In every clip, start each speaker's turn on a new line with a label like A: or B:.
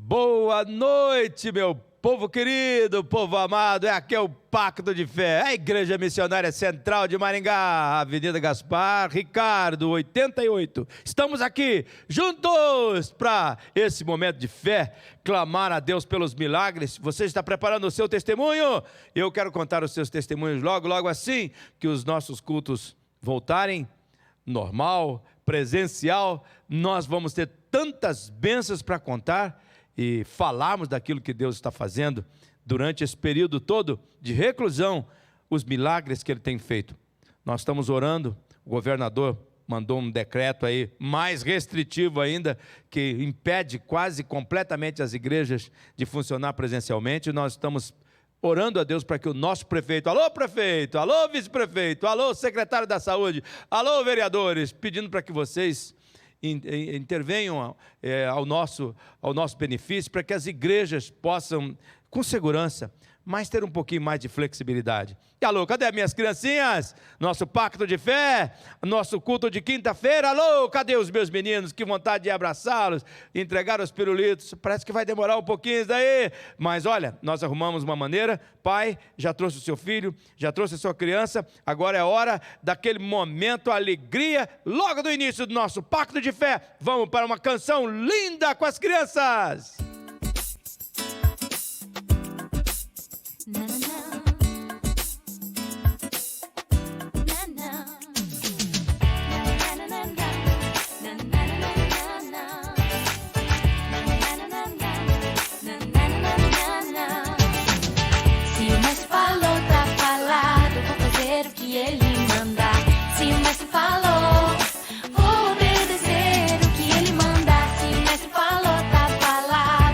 A: Boa noite, meu povo querido, povo amado. Aqui é o Pacto de Fé, a Igreja Missionária Central de Maringá, Avenida Gaspar Ricardo, 88. Estamos aqui juntos para esse momento de fé, clamar a Deus pelos milagres. Você está preparando o seu testemunho? Eu quero contar os seus testemunhos logo assim que os nossos cultos voltarem normal, presencial. Nós vamos ter tantas bênçãos para contar e falarmos daquilo que Deus está fazendo durante esse período todo de reclusão, os milagres que Ele tem feito. Nós estamos orando, o governador mandou um decreto aí, mais restritivo ainda, que impede quase completamente as igrejas de funcionar presencialmente. Nós estamos orando a Deus para que o nosso prefeito, alô vice-prefeito, alô secretário da saúde, alô vereadores, pedindo para que vocês intervenham ao nosso benefício, para que as igrejas possam, com segurança, mas ter um pouquinho mais de flexibilidade. E alô, cadê minhas criancinhas? Nosso pacto de fé, nosso culto de quinta-feira. Alô, cadê os meus meninos? Que vontade de abraçá-los, entregar os pirulitos. Parece que vai demorar um pouquinho isso daí, mas olha, nós arrumamos uma maneira. Pai, já trouxe o seu filho, já trouxe a sua criança, agora é hora daquele momento, alegria, logo do início do nosso pacto de fé. Vamos para uma canção linda com as crianças.
B: Vou obedecer o que ele manda. Se o mestre falou, tá falado.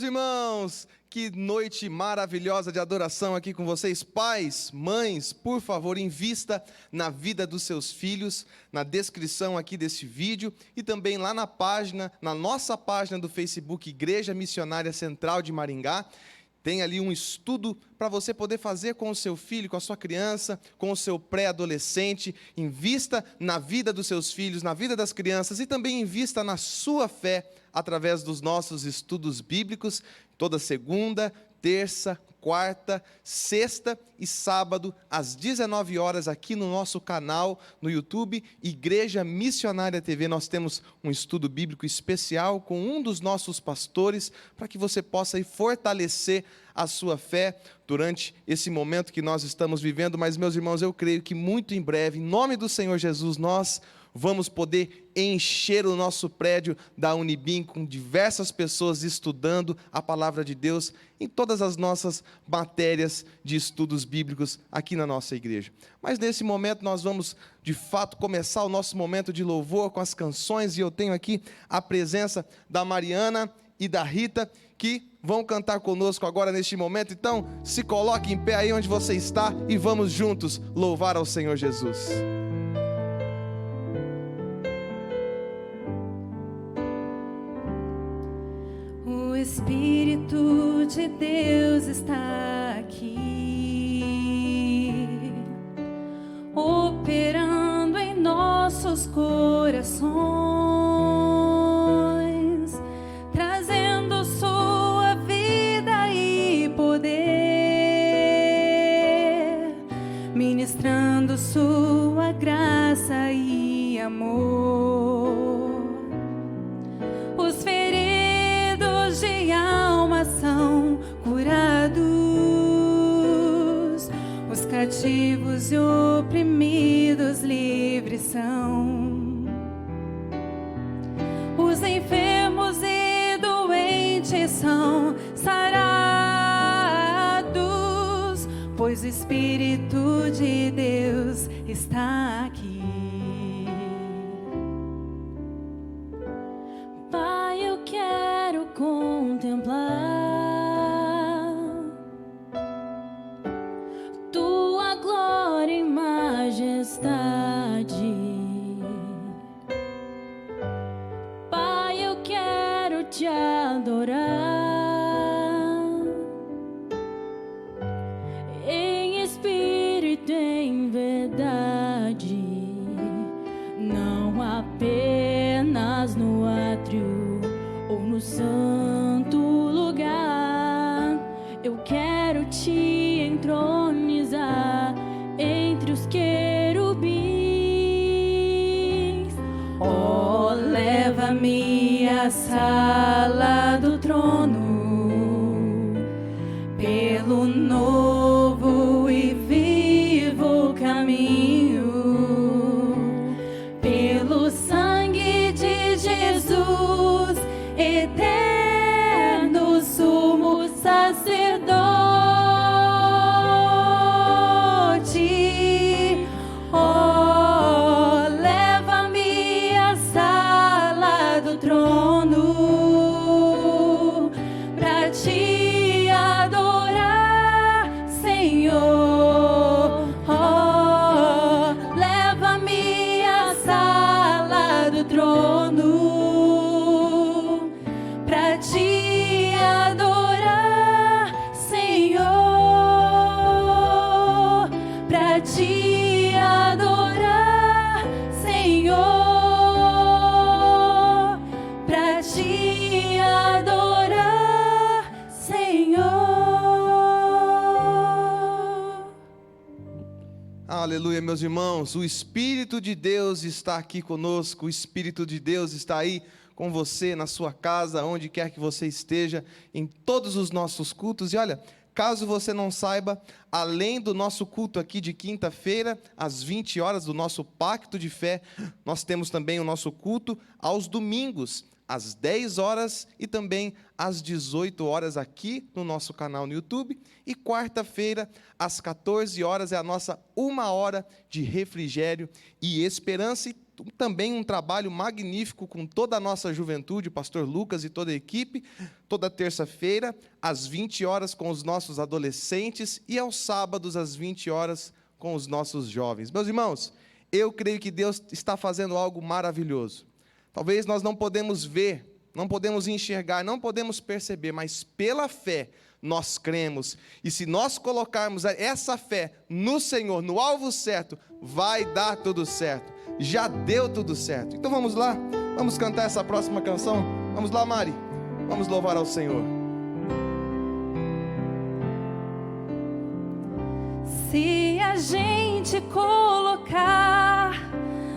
B: irmãos, que noite maravilhosa de adoração aqui com vocês. Pais, mães, por favor, invista na vida dos seus filhos, na descrição aqui desse vídeo e também lá na página, na nossa página do Facebook, Igreja Missionária Central de Maringá. Tem ali um estudo para você poder fazer com o seu filho, com a sua criança, com o seu pré-adolescente. Invista na vida dos seus filhos, na vida das crianças e também invista na sua fé através dos nossos estudos bíblicos, toda segunda, terça, quarta, sexta e sábado, às 19 horas, aqui no nosso canal, no YouTube, Igreja Missionária TV. Nós temos um estudo bíblico especial com um dos nossos pastores, para que você possa aí fortalecer a sua fé durante esse momento que nós estamos vivendo. Mas, meus irmãos, eu creio que muito em breve, em nome do Senhor Jesus, nós vamos poder encher o nosso prédio da Unibim com diversas pessoas estudando a palavra de Deus em todas as nossas matérias de estudos bíblicos aqui na nossa igreja. Mas nesse momento nós vamos de fato começar o nosso momento de louvor com as canções, e eu tenho aqui a presença da Mariana e da Rita, que vão cantar conosco agora neste momento. Então se coloque em pé aí onde você está e vamos juntos louvar ao Senhor Jesus.
C: O Espírito de Deus está aqui, operando em nossos corações, trazendo sua vida e poder, ministrando sua graça e amor. Os feridos de alma são curados, os cativos e oprimidos livres são, os enfermos e doentes são sarados, pois o Espírito de Deus está aqui. Pai, eu quero contemplar tua glória e majestade. Pai, eu quero te adorar em espírito e em verdade, não apenas no átrio ou no santo lugar. Eu quero te entronizar entre os querubins. Oh, leva-me à sala do trono, pelo novo e vivo caminho, pelo sangue de Jesus, eterno sumo sacerdote. Oh, leva-me à sala do trono, pra te adorar, Senhor. Oh, leva-me à sala do trono, pra te adorar, Senhor, pra te adorar, Senhor, pra te adorar, Senhor.
B: Aleluia, meus irmãos, o Espírito de Deus está aqui conosco, o Espírito de Deus está aí com você, na sua casa, onde quer que você esteja, em todos os nossos cultos. E olha, caso você não saiba, além do nosso culto aqui de quinta-feira, às 20 horas, do nosso Pacto de Fé, nós temos também o nosso culto aos domingos, às 10 horas e também às 18 horas aqui no nosso canal no YouTube. E quarta-feira, às 14 horas, é a nossa 1 hora de refrigério e esperança. E também um trabalho magnífico com toda a nossa juventude, o pastor Lucas e toda a equipe, toda terça-feira, às 20 horas com os nossos adolescentes e aos sábados, às 20 horas, com os nossos jovens. Meus irmãos, eu creio que Deus está fazendo algo maravilhoso. Talvez nós não podemos ver, não podemos enxergar, não podemos perceber, mas pela fé nós cremos. E se nós colocarmos essa fé no Senhor, no alvo certo, vai dar tudo certo. Já deu tudo certo. Então vamos lá, vamos cantar essa próxima canção. Vamos lá, Mari, vamos louvar ao Senhor.
C: Se a gente colocar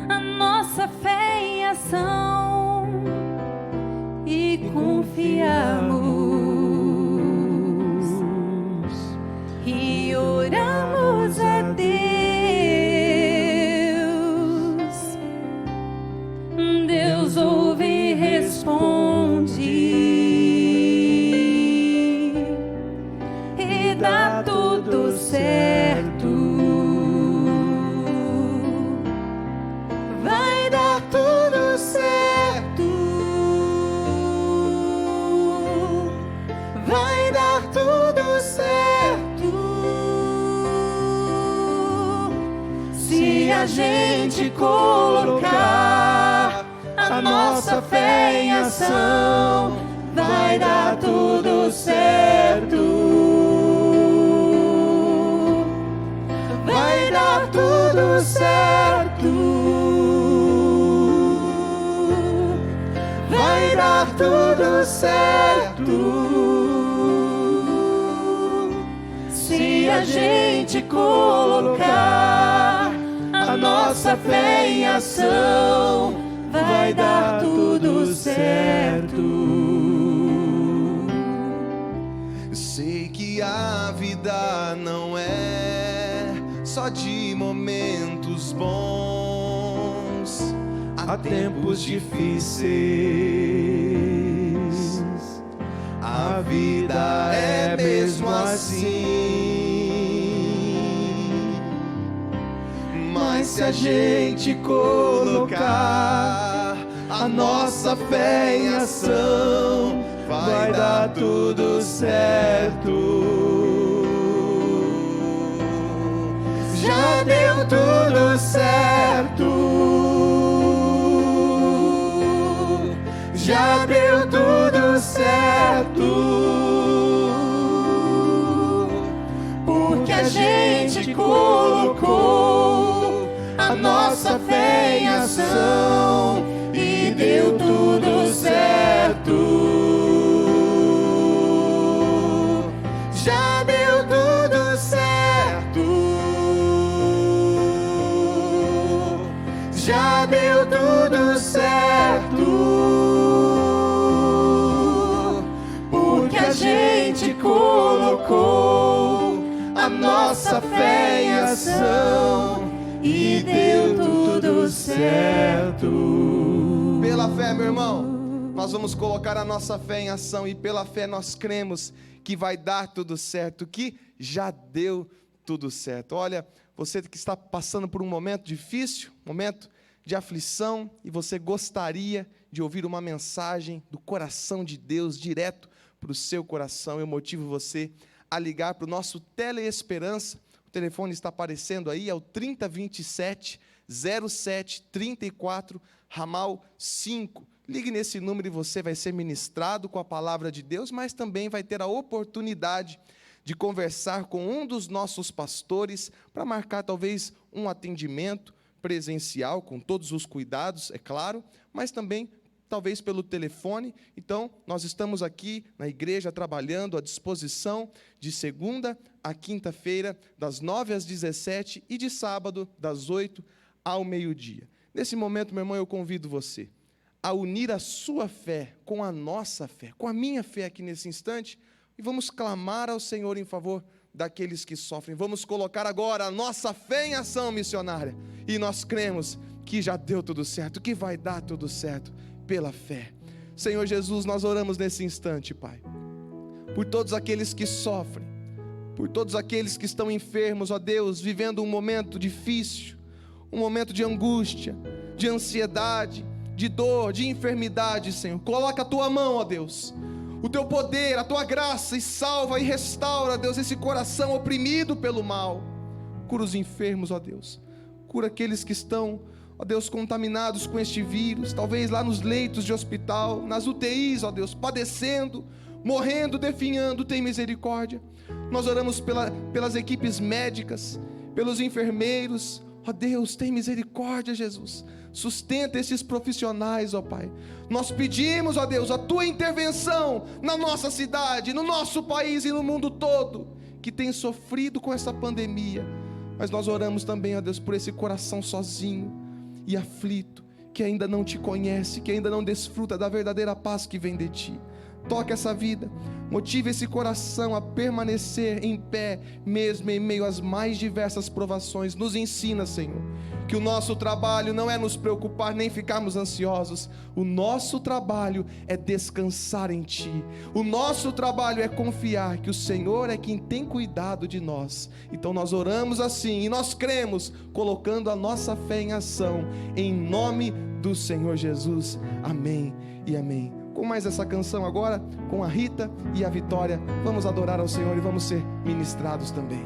C: a nossa fé em ação e confiarmos e oramos a Deus, Deus ouve e responde e dá tudo certo. Vai dar tudo certo. Vai dar tudo certo. Se a gente colocar a nossa fé em ação, vai dar tudo certo. Vai dar tudo certo. Vai dar tudo certo. Se a gente colocar a nossa fé em ação, vai dar tudo certo.
B: Sei que a vida não é só de momentos bons, há tempos difíceis. A vida é mesmo assim. Mas se a gente colocar a nossa fé em ação, vai dar tudo certo. Já deu tudo certo. Já deu tudo certo. Porque a gente colocou a nossa fé em ação e deu tudo certo. Já deu tudo certo. Já deu tudo certo. Porque a gente colocou a nossa fé em ação e deu tudo certo. Pela fé, meu irmão, nós vamos colocar a nossa fé em ação e pela fé nós cremos que vai dar tudo certo, que já deu tudo certo. Olha, você que está passando por um momento difícil, momento de aflição, e você gostaria de ouvir uma mensagem do coração de Deus direto para o seu coração, eu motivo você a ligar para o nosso Teleesperança. O telefone está aparecendo aí, é o 3027 0734, ramal 5. Ligue nesse número e você vai ser ministrado com a palavra de Deus, mas também vai ter a oportunidade de conversar com um dos nossos pastores para marcar talvez um atendimento presencial, com todos os cuidados, é claro, mas também talvez pelo telefone. Então, nós estamos aqui na igreja trabalhando à disposição de segunda a quinta-feira, das 9 às 17 e de sábado, das 8 ao meio-dia. Nesse momento, meu irmão, eu convido você a unir a sua fé com a nossa fé, com a minha fé aqui nesse instante, e vamos clamar ao Senhor em favor daqueles que sofrem. Vamos colocar agora a nossa fé em ação missionária, e nós cremos que já deu tudo certo, que vai dar tudo certo, pela fé. Senhor Jesus, nós oramos nesse instante, Pai, por todos aqueles que sofrem, por todos aqueles que estão enfermos, ó Deus, vivendo um momento difícil, um momento de angústia. de ansiedade, de dor, de enfermidade, Senhor. Coloca a tua mão, ó Deus, o teu poder, a tua graça, e salva e restaura, Deus, esse coração oprimido pelo mal. Cura os enfermos, ó Deus. Cura aqueles que estão, ó Deus, contaminados com este vírus, talvez lá nos leitos de hospital, nas UTIs, ó Deus, padecendo, morrendo, definhando. Tem misericórdia. Nós oramos pelas equipes médicas, pelos enfermeiros. Ó Deus, tem misericórdia, Jesus. Sustenta esses profissionais, ó Pai. Nós pedimos, ó Deus, a tua intervenção na nossa cidade, no nosso país e no mundo todo, que tem sofrido com essa pandemia. Mas nós oramos também, ó Deus, por esse coração sozinho e aflito, que ainda não te conhece, que ainda não desfruta da verdadeira paz que vem de ti. Toca essa vida, motive esse coração a permanecer em pé, mesmo em meio às mais diversas provações. Nos ensina, Senhor, que o nosso trabalho não é nos preocupar nem ficarmos ansiosos. O nosso trabalho é descansar em Ti. O nosso trabalho é confiar que o Senhor é quem tem cuidado de nós. Então nós oramos assim e nós cremos, colocando a nossa fé em ação, em nome do Senhor Jesus. Amém e amém. Com mais essa canção agora, com a Rita e a Vitória, vamos adorar ao Senhor e vamos ser ministrados também.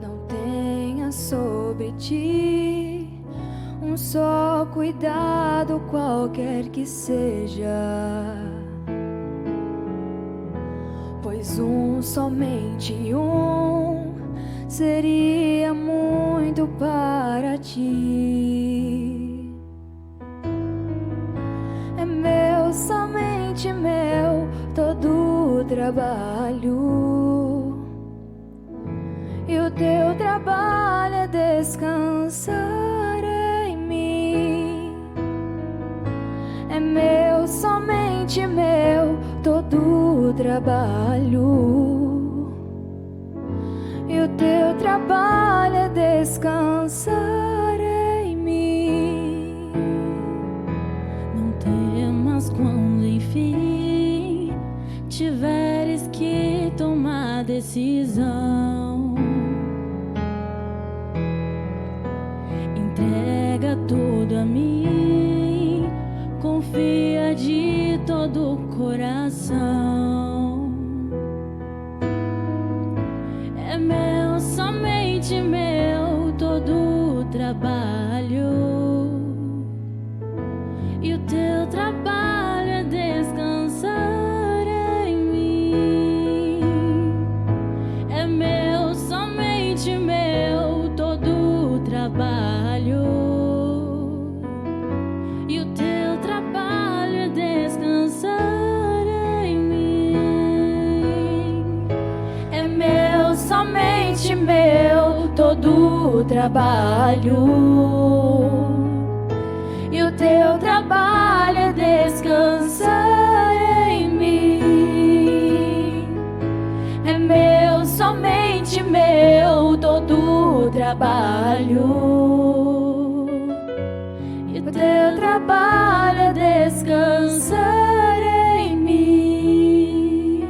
C: Não tenha sobre ti um só cuidado, qualquer que seja, pois somente um seria muito para ti. É meu, somente meu, todo o trabalho, e o teu trabalho é descansar em mim. É meu, somente meu, todo o trabalho, e o teu trabalho é descansar em mim.
D: Não temas quando enfim tiveres que tomar decisão. Entrega tudo a mim, confia de todo o coração. É meu, somente meu, todo o trabalho, e o teu trabalho é descansar em mim. É meu, somente meu, todo o trabalho, e o teu trabalho é descansar em mim.
C: É meu, somente meu, todo o trabalho, e o teu trabalho é descansar em mim. É meu, somente meu, todo o trabalho, e o teu trabalho é descansar em mim.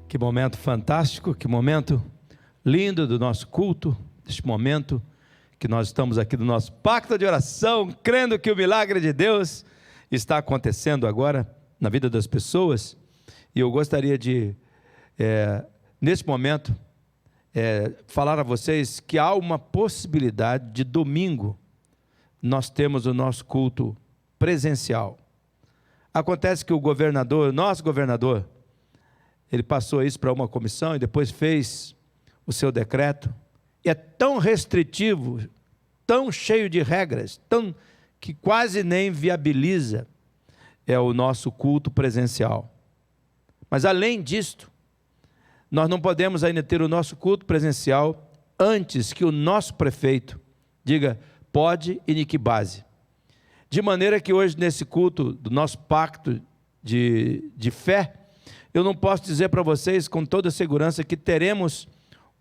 A: Que momento fantástico, que momento lindo do nosso culto, deste momento que nós estamos aqui do nosso pacto de oração, crendo que o milagre de Deus está acontecendo agora na vida das pessoas. E eu gostaria de, nesse momento, falar a vocês que há uma possibilidade de domingo nós temos o nosso culto presencial. Acontece que o governador, nosso governador, ele passou isso para uma comissão e depois fez o seu decreto. E é tão restritivo, tão cheio de regras, que quase nem viabiliza o nosso culto presencial. Mas além disto, nós não podemos ainda ter o nosso culto presencial antes que o nosso prefeito diga pode e em que base. De maneira que hoje nesse culto do nosso pacto de fé, eu não posso dizer para vocês com toda segurança que teremos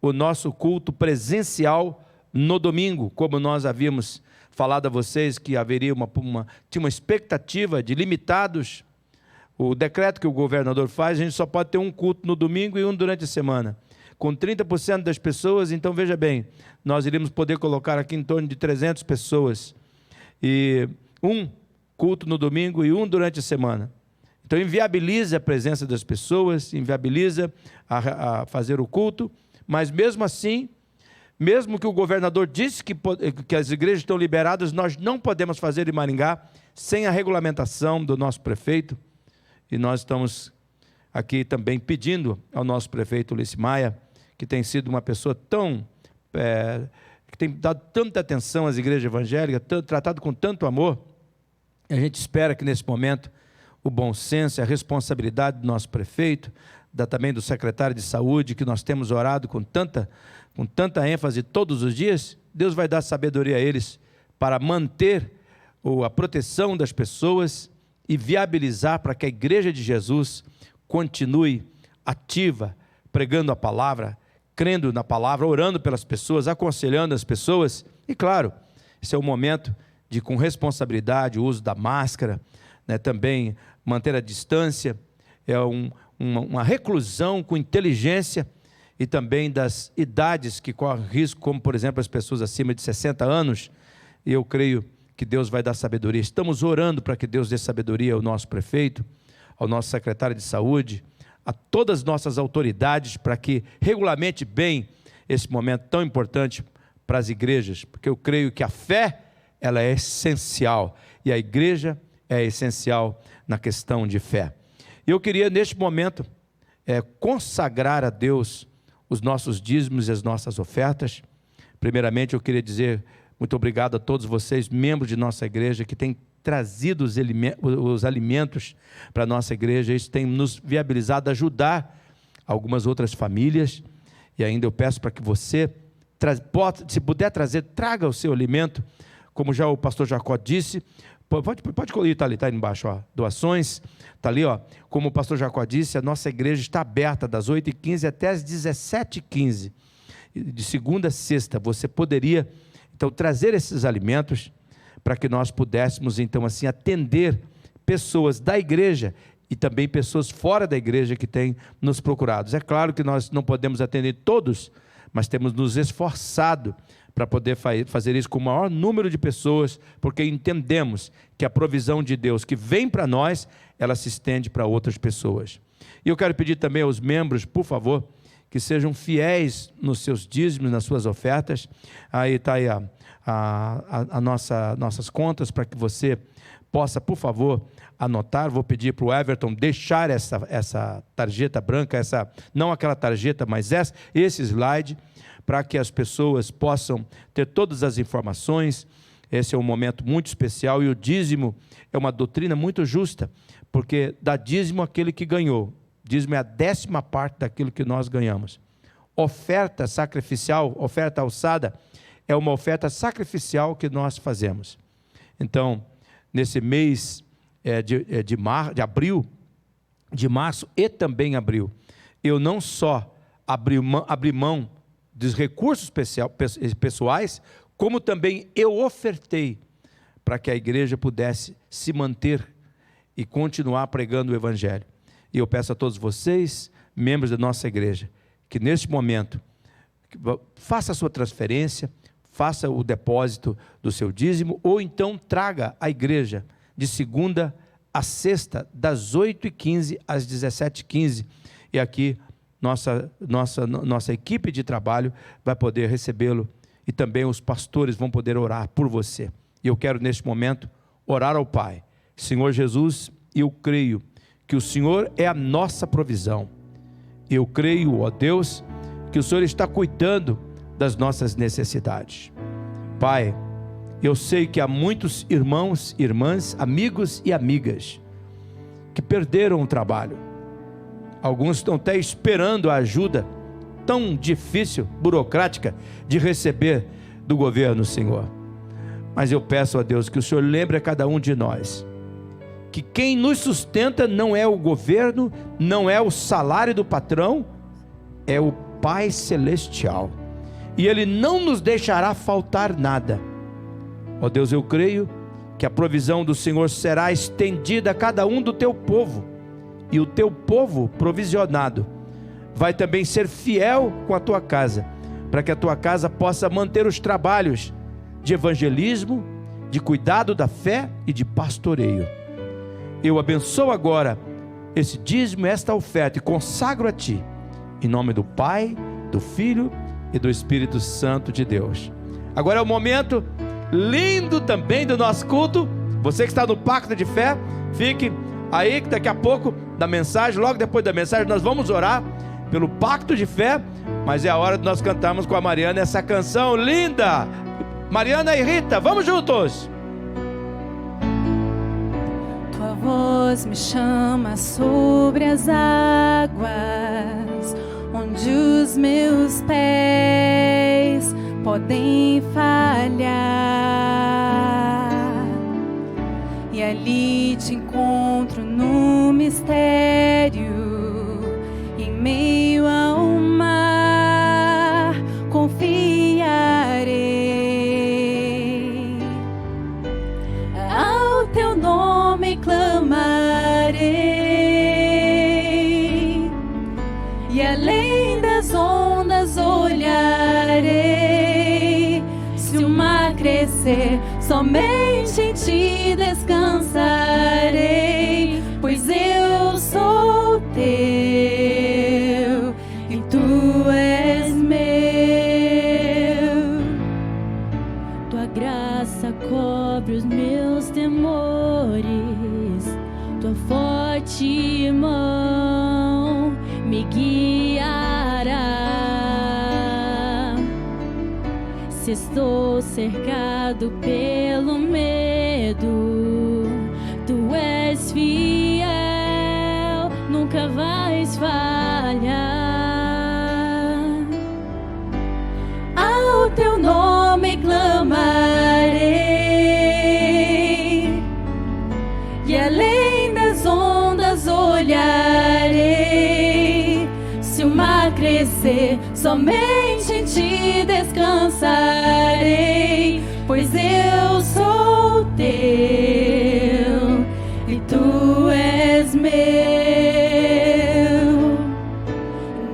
A: o nosso culto presencial no domingo, como nós havíamos falado a vocês que haveria tinha uma expectativa de limitados O decreto que o governador faz, a gente só pode ter um culto no domingo e um durante a semana. Com 30% das pessoas, então veja bem, nós iríamos poder colocar aqui em torno de 300 pessoas. E um culto no domingo e um durante a semana. Então inviabiliza a presença das pessoas, inviabiliza a fazer o culto, mas mesmo assim, mesmo que o governador disse que as igrejas estão liberadas, nós não podemos fazer em Maringá sem a regulamentação do nosso prefeito, e nós estamos aqui também pedindo ao nosso prefeito Ulisses Maia, que tem sido uma pessoa que tem dado tanta atenção às igrejas evangélicas, tratado com tanto amor, e a gente espera que nesse momento o bom senso e a responsabilidade do nosso prefeito, também do secretário de saúde, que nós temos orado com tanta ênfase todos os dias, Deus vai dar sabedoria a eles para manter a proteção das pessoas e viabilizar para que a igreja de Jesus continue ativa, pregando a palavra, crendo na palavra, orando pelas pessoas, aconselhando as pessoas. E claro, esse é o momento de, com responsabilidade, o uso da máscara, né, também manter a distância, uma reclusão com inteligência, e também das idades que correm risco, como por exemplo as pessoas acima de 60 anos, e eu creio que Deus vai dar sabedoria. Estamos orando para que Deus dê sabedoria ao nosso prefeito, ao nosso secretário de saúde, a todas as nossas autoridades, para que regulamente bem esse momento tão importante para as igrejas, porque eu creio que a fé, ela é essencial, e a igreja é essencial na questão de fé. E eu queria neste momento consagrar a Deus os nossos dízimos e as nossas ofertas. Primeiramente eu queria dizer muito obrigado a todos vocês, membros de nossa igreja, que têm trazido os alimentos para a nossa igreja. Isso tem nos viabilizado a ajudar algumas outras famílias, e ainda eu peço para que você, se puder trazer, traga o seu alimento, como já o pastor Jacó disse. Pode colher, está ali, está aí embaixo, ó, doações, está ali, ó. Como o pastor Jacó disse, a nossa igreja está aberta das 8h15 até as 17h15, de segunda a sexta. Você poderia, então, trazer esses alimentos para que nós pudéssemos, então, assim, atender pessoas da igreja e também pessoas fora da igreja que têm nos procurado. É claro que nós não podemos atender todos, mas temos nos esforçado para poder fazer isso com o maior número de pessoas, porque entendemos que a provisão de Deus que vem para nós, ela se estende para outras pessoas. E eu quero pedir também aos membros, por favor, que sejam fiéis nos seus dízimos, nas suas ofertas. Aí está aí nossas contas, para que você possa, por favor, anotar. Vou pedir para o Everton deixar essa tarjeta branca, não aquela tarjeta, mas esse slide, para que as pessoas possam ter todas as informações. Esse é um momento muito especial, e o dízimo é uma doutrina muito justa, porque dá dízimo àquele que ganhou. Dízimo é a 10ª parte daquilo que nós ganhamos. Oferta sacrificial, oferta alçada, é uma oferta sacrificial que nós fazemos. Então, nesse mês de março e também abril, eu não só abri mão dos recursos pessoais, como também eu ofertei para que a igreja pudesse se manter e continuar pregando o evangelho. E eu peço a todos vocês, membros da nossa igreja, que neste momento faça a sua transferência, faça o depósito do seu dízimo, ou então traga à igreja de segunda a sexta, das 8h15 às 17h15, e aqui nossa equipe de trabalho vai poder recebê-lo, e também os pastores vão poder orar por você. E eu quero neste momento orar ao Pai. Senhor Jesus, eu creio que o Senhor é a nossa provisão. Eu creio, ó Deus, que o Senhor está cuidando das nossas necessidades. Pai, eu sei que há muitos irmãos, irmãs, amigos e amigas que perderam o trabalho. Alguns estão até esperando a ajuda tão difícil, burocrática, de receber do governo, Senhor. Mas eu peço a Deus que o Senhor lembre a cada um de nós que quem nos sustenta não é o governo, não é o salário do patrão, é o Pai Celestial. E Ele não nos deixará faltar nada. Ó Deus, eu creio que a provisão do Senhor será estendida a cada um do Teu povo, e o teu povo provisionado. Vai também ser fiel com a tua casa, para que a tua casa possa manter os trabalhos de evangelismo, de cuidado da fé e de pastoreio. Eu abençoo agora esse dízimo, esta oferta, e consagro a Ti, em nome do Pai, do Filho e do Espírito Santo de Deus. Agora é o momento lindo também do nosso culto. Você que está no Pacto de Fé, fique aí que daqui a pouco da mensagem, logo depois da mensagem, nós vamos orar pelo Pacto de Fé, mas é a hora de nós cantarmos com a Mariana essa canção linda. Mariana e Rita, vamos juntos!
C: Tua voz me chama sobre as águas, onde os meus pés podem falhar, e ali te encontro no mistério, em meio ao mar confiarei, ao teu nome clamarei, e além das ondas olharei. Se o mar crescer, somente em ti descansarei, pois eu sou teu e tu és meu.
D: Tua graça cobre os meus temores, tua forte mão me guiará. Se estou cercado pelo medo, tu és fiel, nunca vais falhar.
C: Ao teu nome clamarei, e além das ondas olharei. Se o mar crescer, somente em ti descansarei, pois eu sou teu e tu és meu.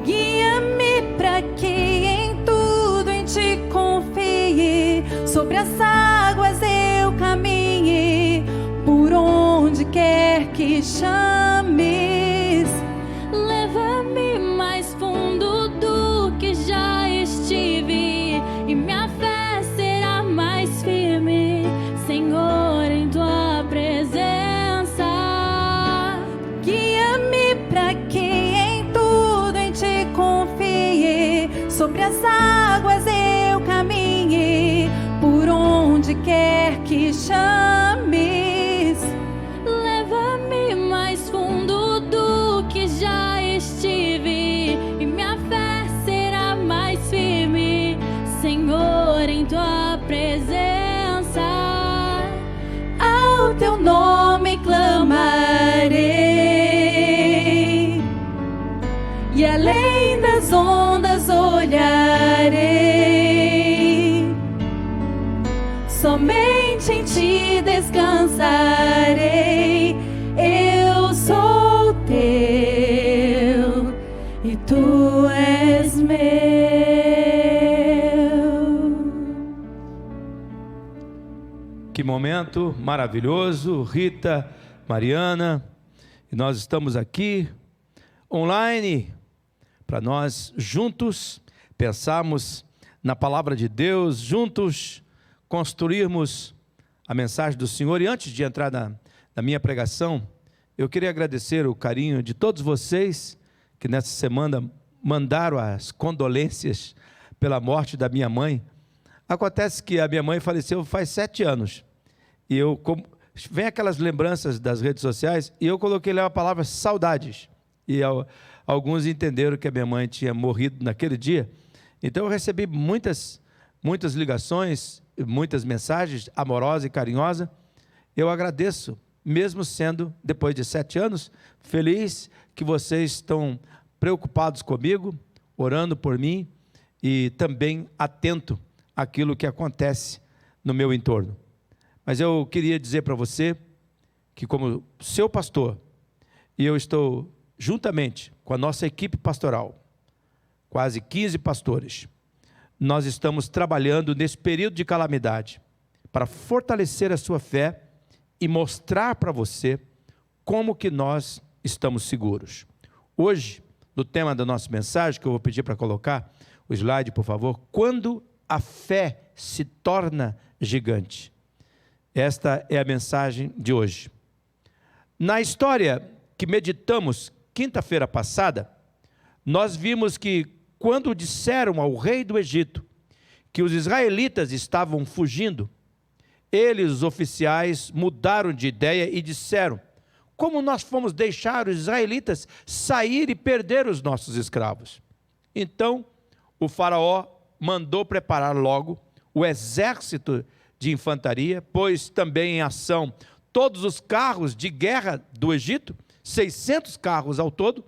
C: Guia-me para que em tudo em ti confie, sobre as águas eu caminhe, por onde quer que chames.
D: Leva-me mais fundo do que já estive, e minha fé será mais firme, Senhor, em tua presença.
C: Guia-me para que em tudo em ti confie, sobre as águas eu caminhe, por onde quer que chames.
D: Leva-me mais fundo do que já estive, e minha fé será mais firme, Senhor, em tua presença.
C: Ao teu nome clamarei, e além das ondas olharei. Somente em ti descansarei. Eu sou teu e tu és meu.
A: Que momento maravilhoso, Rita, Mariana, e nós estamos aqui online para nós juntos pensarmos na palavra de Deus, juntos construirmos a mensagem do Senhor. E antes de entrar na minha pregação, eu queria agradecer o carinho de todos vocês que nessa semana mandaram as condolências pela morte da minha mãe. Acontece que a minha mãe faleceu faz 7 anos, e vem aquelas lembranças das redes sociais, e eu coloquei lá a palavra saudades, e alguns entenderam que a minha mãe tinha morrido naquele dia. Então eu recebi muitas ligações, muitas mensagens amorosas e carinhosas. Eu agradeço, mesmo sendo, depois de 7 anos, feliz que vocês estão preocupados comigo, orando por mim e também atento àquilo que acontece no meu entorno. Mas eu queria dizer para você que, como seu pastor, E eu estou, juntamente com a nossa equipe pastoral, quase 15 pastores, nós estamos trabalhando nesse período de calamidade para fortalecer a sua fé e mostrar para você como que nós estamos seguros. Hoje, no tema da nossa mensagem, que eu vou pedir para colocar o slide, por favor, quando a fé se torna gigante. Esta é a mensagem de hoje. Na história que meditamos quinta-feira passada, nós vimos que quando disseram ao rei do Egito que os israelitas estavam fugindo, eles, os oficiais, mudaram de ideia e disseram: como nós fomos deixar os israelitas sair e perder os nossos escravos? Então, o faraó mandou preparar logo o exército de infantaria, pôs também em ação todos os carros de guerra do Egito, 600 carros ao todo,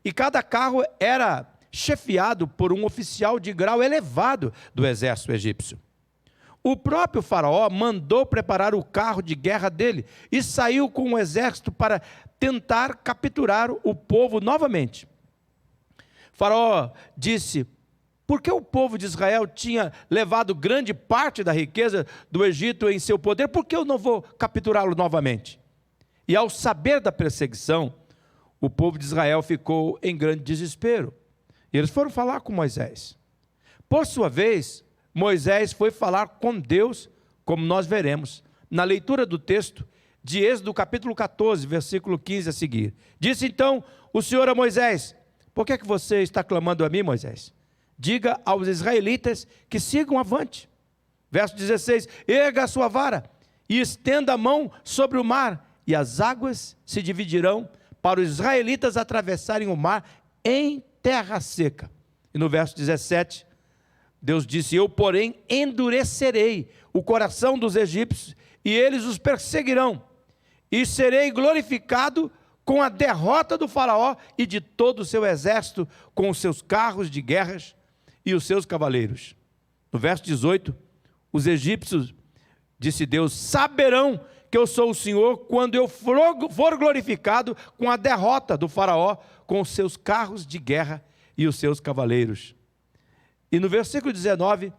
A: e cada carro era chefiado por um oficial de grau elevado do exército egípcio. O próprio faraó mandou preparar o carro de guerra dele e saiu com um exército para tentar capturar o povo novamente. Faraó disse: por que o povo de Israel tinha levado grande parte da riqueza do Egito em seu poder, por que eu não vou capturá-lo novamente? E ao saber da perseguição, o povo de Israel ficou em grande desespero. E eles foram falar com Moisés. Por sua vez, Moisés foi falar com Deus, como nós veremos na leitura do texto de Êxodo capítulo 14, versículo 15 a seguir. Disse então o Senhor a Moisés: por que é que você está clamando a mim, Moisés? Diga aos israelitas que sigam avante. Verso 16: erga a sua vara e estenda a mão sobre o mar, e as águas se dividirão para os israelitas atravessarem o mar em terra seca. E no verso 17, Deus disse: eu, porém, endurecerei o coração dos egípcios, e eles os perseguirão, e serei glorificado com a derrota do faraó e de todo o seu exército, com os seus carros de guerras e os seus cavaleiros. No verso 18, os egípcios, disse Deus, saberão que eu sou o Senhor quando eu for glorificado com a derrota do faraó, com os seus carros de guerra e os seus cavaleiros. E no versículo 19,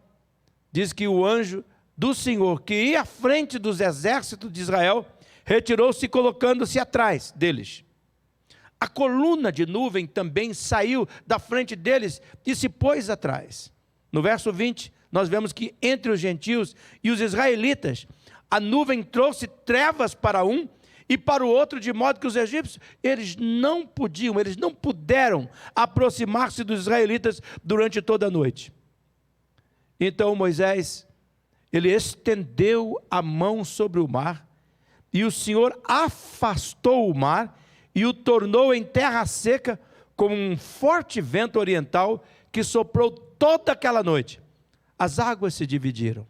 A: diz que o anjo do Senhor, que ia à frente dos exércitos de Israel, retirou-se colocando-se atrás deles. A coluna de nuvem também saiu da frente deles e se pôs atrás. No verso 20, nós vemos que entre os gentios e os israelitas, a nuvem trouxe trevas para um e para o outro, de modo que os egípcios, eles não puderam aproximar-se dos israelitas durante toda a noite. Então Moisés, ele estendeu a mão sobre o mar, e o Senhor afastou o mar e o tornou em terra seca, como um forte vento oriental que soprou toda aquela noite. As águas se dividiram.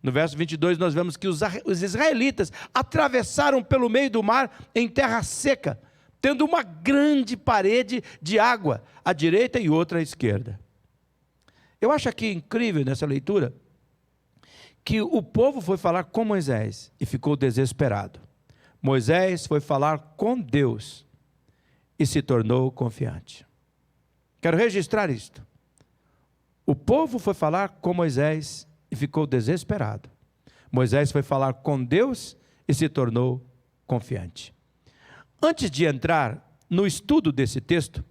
A: No verso 22 nós vemos que os israelitas atravessaram pelo meio do mar em terra seca, tendo uma grande parede de água à direita e outra à esquerda. Eu acho aqui incrível nessa leitura que o povo foi falar com Moisés e ficou desesperado. Moisés foi falar com Deus e se tornou confiante. Quero registrar isto. O povo foi falar com Moisés e ficou desesperado. Moisés foi falar com Deus e se tornou confiante. Antes de entrar no estudo desse texto,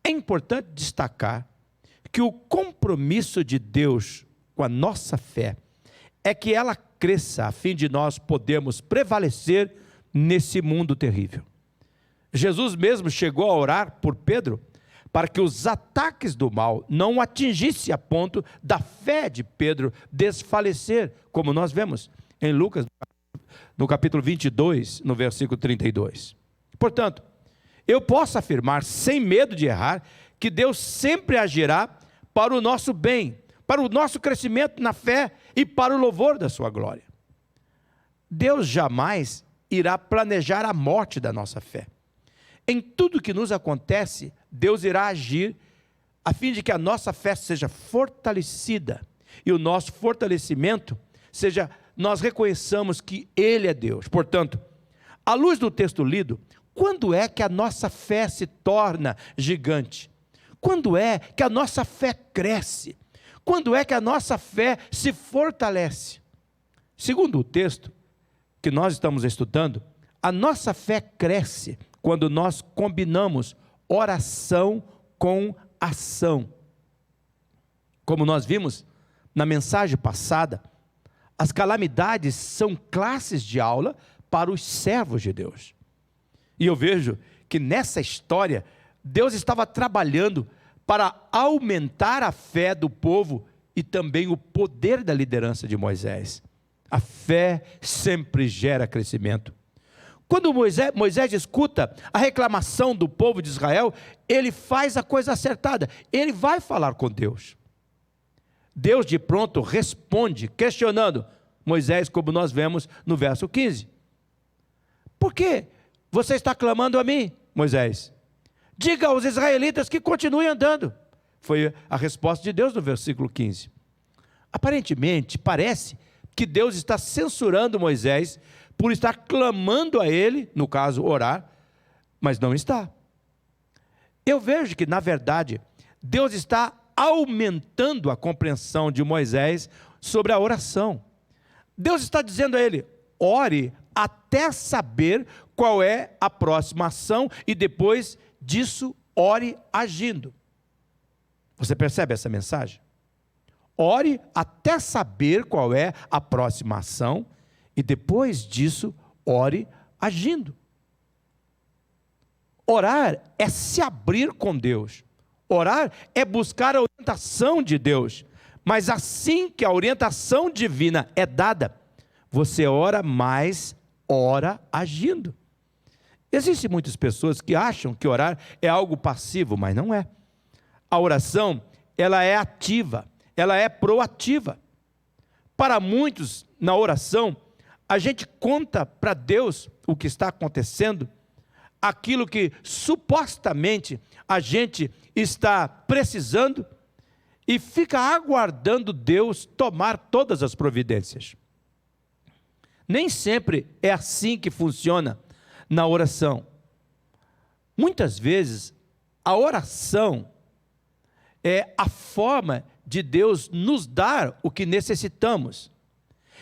A: é importante destacar que o compromisso de Deus com a nossa fé é que ela cresça, a fim de nós podermos prevalecer nesse mundo terrível. Jesus mesmo chegou a orar por Pedro, para que os ataques do mal não atingissem a ponto da fé de Pedro desfalecer, como nós vemos em Lucas, no capítulo 22, no versículo 32. Portanto, eu posso afirmar, sem medo de errar, que Deus sempre agirá para o nosso bem, para o nosso crescimento na fé e para o louvor da sua glória. Deus jamais irá planejar a morte da nossa fé. Em tudo que nos acontece, Deus irá agir a fim de que a nossa fé seja fortalecida e o nosso fortalecimento seja, nós reconheçamos que Ele é Deus. Portanto, à luz do texto lido, Quando é que a nossa fé se torna gigante? Quando é que a nossa fé cresce? Quando é que a nossa fé se fortalece? Segundo o texto que nós estamos estudando, a nossa fé cresce quando nós combinamos oração com ação. Como nós vimos na mensagem passada, as calamidades são classes de aula para os servos de Deus. E eu vejo que nessa história, Deus estava trabalhando para aumentar a fé do povo e também o poder da liderança de Moisés. A fé sempre gera crescimento. Quando Moisés escuta a reclamação do povo de Israel, ele faz a coisa acertada, ele vai falar com Deus. Deus de pronto responde, questionando Moisés, como nós vemos no verso 15. Por que você está clamando a mim, Moisés? Diga aos israelitas que continuem andando. Foi a resposta de Deus no versículo 15. Aparentemente, parece que Deus está censurando Moisés por estar clamando a ele, no caso, orar, mas não está. Eu vejo que, na verdade, Deus está aumentando a compreensão de Moisés sobre a oração. Deus está dizendo a ele: ore até saber qual é a próxima ação e depois disso ore agindo. Você percebe essa mensagem? Ore até saber qual é a próxima ação e depois disso ore agindo. Orar é se abrir com Deus. Orar é buscar a orientação de Deus. Mas assim que a orientação divina é dada, você ora mais, ora agindo. Existem muitas pessoas que acham que orar é algo passivo, mas não é. A oração, ela é ativa, ela é proativa. Para muitos, na oração, a gente conta para Deus o que está acontecendo, aquilo que supostamente a gente está precisando e fica aguardando Deus tomar todas as providências. Nem sempre é assim que funciona na oração. Muitas vezes, a oração é a forma de Deus nos dar o que necessitamos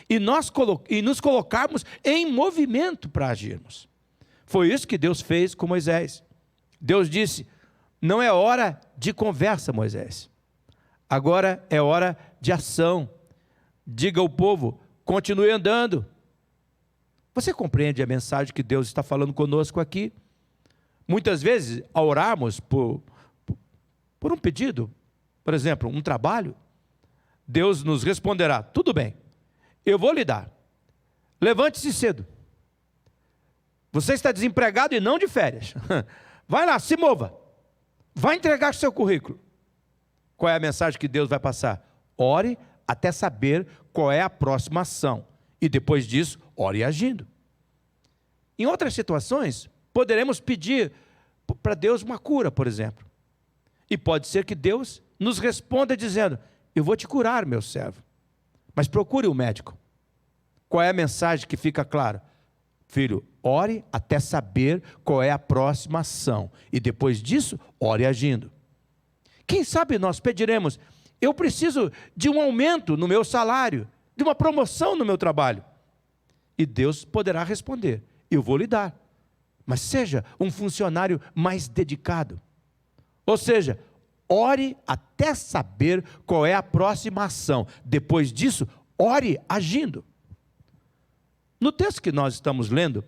A: e nos colocarmos em movimento para agirmos. Foi isso que Deus fez com Moisés. Deus disse: não é hora de conversa, Moisés. Agora é hora de ação. Diga ao povo: continue andando. Você compreende a mensagem que Deus está falando conosco aqui? Muitas vezes, ao orarmos por um pedido, por exemplo, um trabalho, Deus nos responderá: tudo bem, eu vou lhe dar. Levante-se cedo. Você está desempregado e não de férias. Vai lá, se mova. Vai entregar seu currículo. Qual é a mensagem que Deus vai passar? Ore até saber qual é a próxima ação. E depois disso, ore agindo. Em outras situações, poderemos pedir para Deus uma cura, por exemplo. E pode ser que Deus nos responda dizendo: eu vou te curar, meu servo. Mas procure um médico. Qual é a mensagem que fica clara? Filho, ore até saber qual é a próxima ação. E depois disso, ore agindo. Quem sabe nós pediremos: eu preciso de um aumento no meu salário, de uma promoção no meu trabalho. E Deus poderá responder: eu vou lhe dar. Mas seja um funcionário mais dedicado. Ou seja, ore até saber qual é a próxima ação. Depois disso, ore agindo. No texto que nós estamos lendo,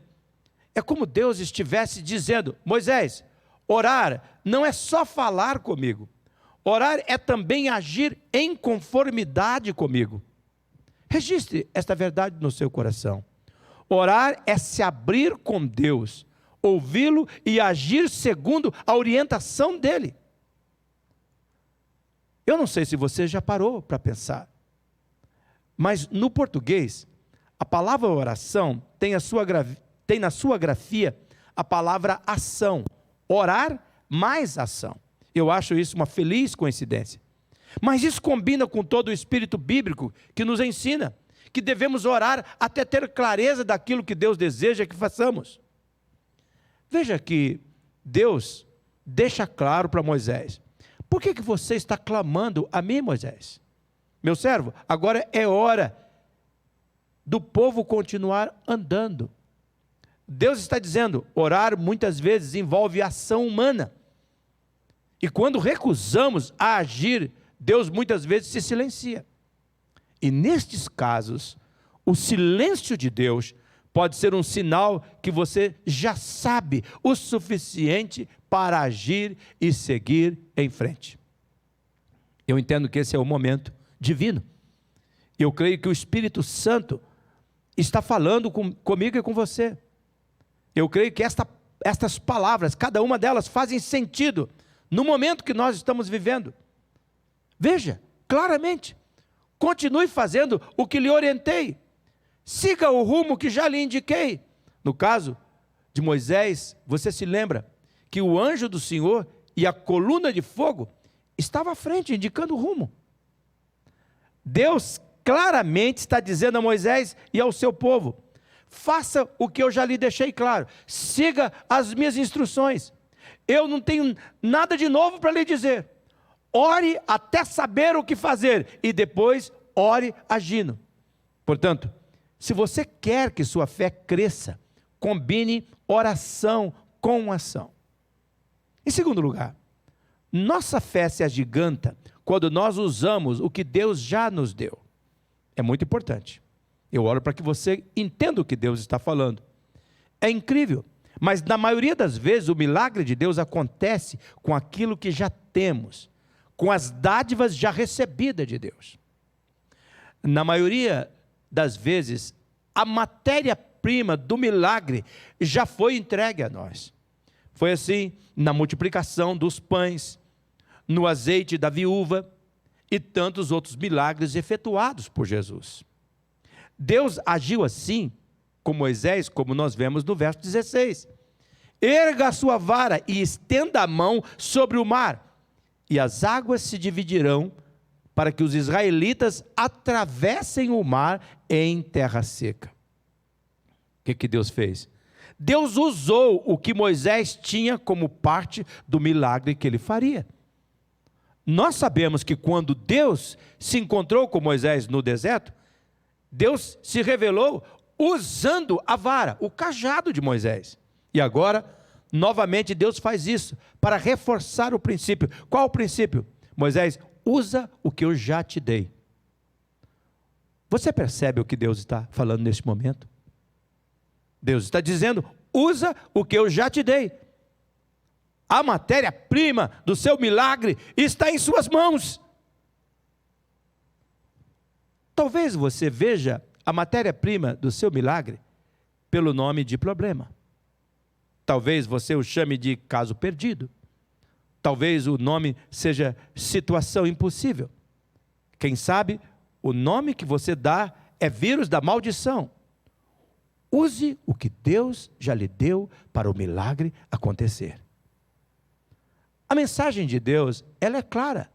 A: é como Deus estivesse dizendo: Moisés, orar não é só falar comigo. Orar é também agir em conformidade comigo. Registre esta verdade no seu coração. Orar é se abrir com Deus, ouvi-lo e agir segundo a orientação dele. Eu não sei se você já parou para pensar, mas no português, a palavra oração tem na sua grafia a palavra ação. Orar mais ação. Eu acho isso uma feliz coincidência. Mas isso combina com todo o espírito bíblico que nos ensina que devemos orar até ter clareza daquilo que Deus deseja que façamos. Veja que Deus deixa claro para Moisés: por que você está clamando a mim, Moisés? Meu servo, agora é hora do povo continuar andando. Deus está dizendo, orar muitas vezes envolve ação humana. E quando recusamos a agir, Deus muitas vezes se silencia. E nestes casos, o silêncio de Deus pode ser um sinal que você já sabe o suficiente para agir e seguir em frente. Eu entendo que esse é o momento divino. Eu creio que o Espírito Santo está falando comigo e com você. Eu creio que estas palavras, cada uma delas fazem sentido no momento que nós estamos vivendo. Veja, claramente, continue fazendo o que lhe orientei. Siga o rumo que já lhe indiquei. No caso de Moisés, você se lembra que o anjo do Senhor e a coluna de fogo estava à frente, indicando o rumo. Deus claramente está dizendo a Moisés e ao seu povo: faça o que eu já lhe deixei claro, siga as minhas instruções. Eu não tenho nada de novo para lhe dizer. Ore até saber o que fazer e depois ore agindo. Portanto, se você quer que sua fé cresça, combine oração com ação. Em segundo lugar, nossa fé se agiganta quando nós usamos o que Deus já nos deu. É muito importante. Eu oro para que você entenda o que Deus está falando. É incrível, mas na maioria das vezes o milagre de Deus acontece com aquilo que já temos, com as dádivas já recebidas de Deus. Na maioria das vezes, a matéria-prima do milagre já foi entregue a nós. Foi assim na multiplicação dos pães, no azeite da viúva e tantos outros milagres efetuados por Jesus. Deus agiu assim com Moisés, como nós vemos no verso 16. Erga a sua vara e estenda a mão sobre o mar, e as águas se dividirão, para que os israelitas atravessem o mar em terra seca. O que Deus fez? Deus usou o que Moisés tinha como parte do milagre que ele faria. Nós sabemos que quando Deus se encontrou com Moisés no deserto, Deus se revelou usando a vara, o cajado de Moisés. E agora, novamente, Deus faz isso para reforçar o princípio. Qual o princípio? Moisés, usa o que eu já te dei. Você percebe o que Deus está falando neste momento? Deus está dizendo, usa o que eu já te dei. A matéria-prima do seu milagre está em suas mãos. Talvez você veja a matéria-prima do seu milagre pelo nome de problema. Talvez você o chame de caso perdido. Talvez o nome seja situação impossível. Quem sabe o nome que você dá é vírus da maldição. Use o que Deus já lhe deu para o milagre acontecer. A mensagem de Deus, ela é clara.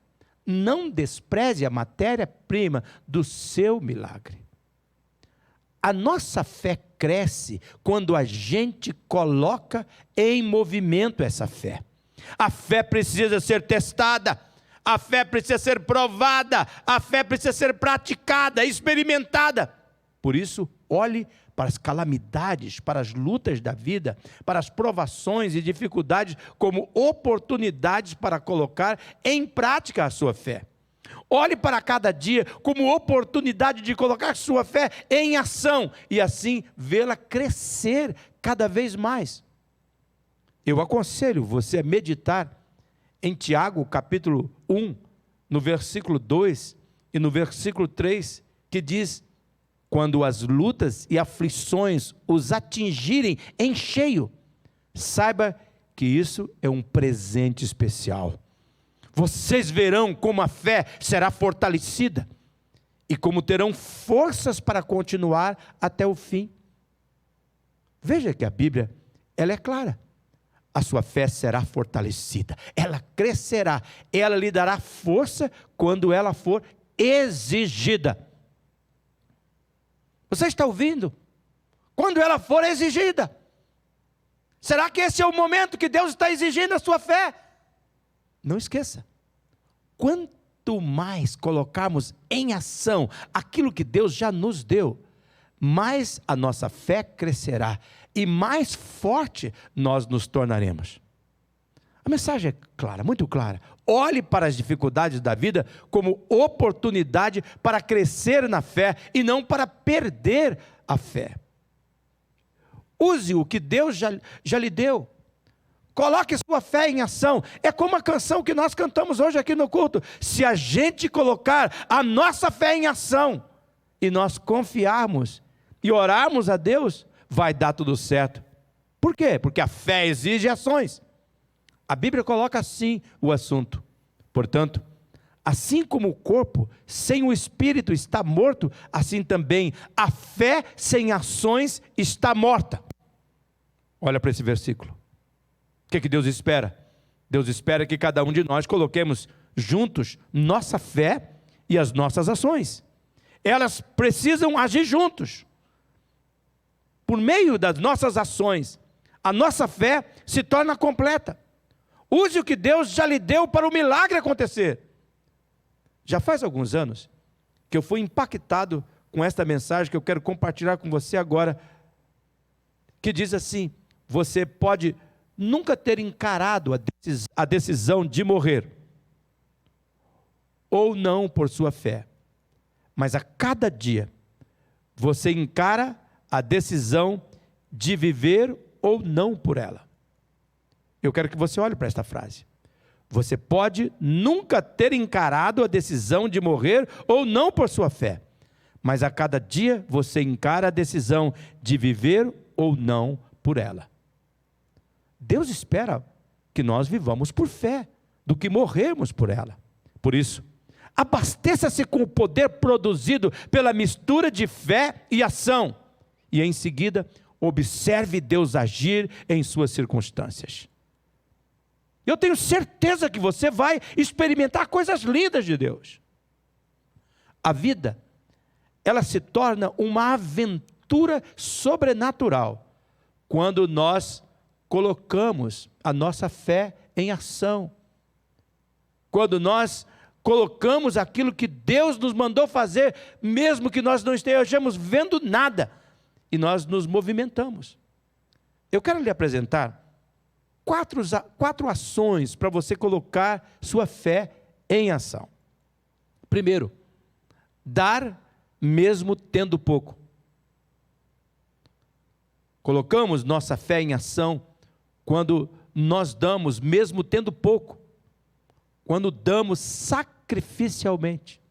A: Não despreze a matéria-prima do seu milagre. A nossa fé cresce quando a gente coloca em movimento essa fé. A fé precisa ser testada, a fé precisa ser provada, a fé precisa ser praticada, experimentada. Por isso, olhe para as calamidades, para as lutas da vida, para as provações e dificuldades como oportunidades para colocar em prática a sua fé. Olhe para cada dia como oportunidade de colocar sua fé em ação e assim vê-la crescer cada vez mais. Eu aconselho você a meditar em Tiago, capítulo 1, no versículo 2 e no versículo 3, que diz: quando as lutas e aflições os atingirem em cheio, saiba que isso é um presente especial. Vocês verão como a fé será fortalecida e como terão forças para continuar até o fim. Veja que a Bíblia, ela é clara. A sua fé será fortalecida, ela crescerá, ela lhe dará força quando ela for exigida. Você está ouvindo? Quando ela for exigida. Será que esse é o momento que Deus está exigindo a sua fé? Não esqueça, quanto mais colocarmos em ação aquilo que Deus já nos deu, mais a nossa fé crescerá e mais forte nós nos tornaremos. A mensagem é clara, muito clara. Olhe para as dificuldades da vida como oportunidade para crescer na fé e não para perder a fé. Use o que Deus já lhe deu. Coloque sua fé em ação. É como a canção que nós cantamos hoje aqui no culto. Se a gente colocar a nossa fé em ação e nós confiarmos e orarmos a Deus, vai dar tudo certo. Por quê? Porque a fé exige ações. A Bíblia coloca assim o assunto. Portanto, assim como o corpo sem o espírito está morto, assim também a fé sem ações está morta. Olha para esse versículo. O que Deus espera? Deus espera que cada um de nós coloquemos juntos nossa fé e as nossas ações. Elas precisam agir juntos. Por meio das nossas ações, a nossa fé se torna completa. Use o que Deus já lhe deu para o milagre acontecer. Já faz alguns anos que eu fui impactado com esta mensagem que eu quero compartilhar com você agora, que diz assim: você pode nunca ter encarado a decisão de morrer, ou não por sua fé, mas a cada dia você encara a decisão de viver ou não por ela. Eu quero que você olhe para esta frase. Você pode nunca ter encarado a decisão de morrer ou não por sua fé, mas a cada dia você encara a decisão de viver ou não por ela. Deus espera que nós vivamos por fé, do que morrermos por ela. Por isso, abasteça-se com o poder produzido pela mistura de fé e ação, e em seguida, observe Deus agir em suas circunstâncias. Eu tenho certeza que você vai experimentar coisas lindas de Deus. A vida, ela se torna uma aventura sobrenatural quando nós colocamos a nossa fé em ação. Quando nós colocamos aquilo que Deus nos mandou fazer, mesmo que nós não estejamos vendo nada, e nós nos movimentamos. Eu quero lhe apresentar quatro ações para você colocar sua fé em ação. Primeiro, dar mesmo tendo pouco. Colocamos nossa fé em ação quando nós damos mesmo tendo pouco, quando damos sacrificialmente.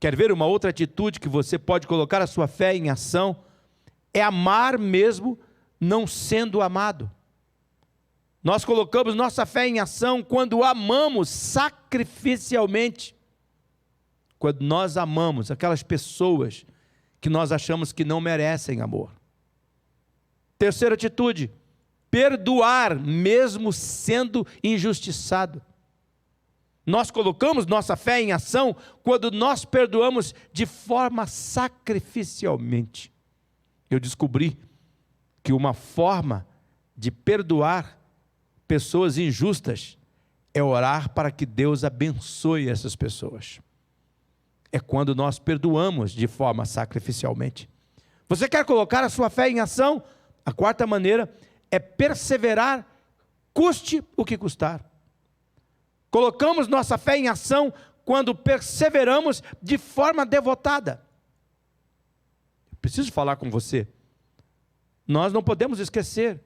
A: Quer ver uma outra atitude que você pode colocar a sua fé em ação? É amar mesmo não sendo amado. Nós colocamos nossa fé em ação quando amamos sacrificialmente. Quando nós amamos aquelas pessoas que nós achamos que não merecem amor. Terceira atitude, perdoar mesmo sendo injustiçado. Nós colocamos nossa fé em ação quando nós perdoamos de forma sacrificialmente. Eu descobri que uma forma de perdoar pessoas injustas é orar para que Deus abençoe essas pessoas. É quando nós perdoamos de forma sacrificialmente. Você quer colocar a sua fé em ação? A quarta maneira é perseverar, custe o que custar. Colocamos nossa fé em ação quando perseveramos de forma devotada. Preciso falar com você. Nós não podemos esquecer.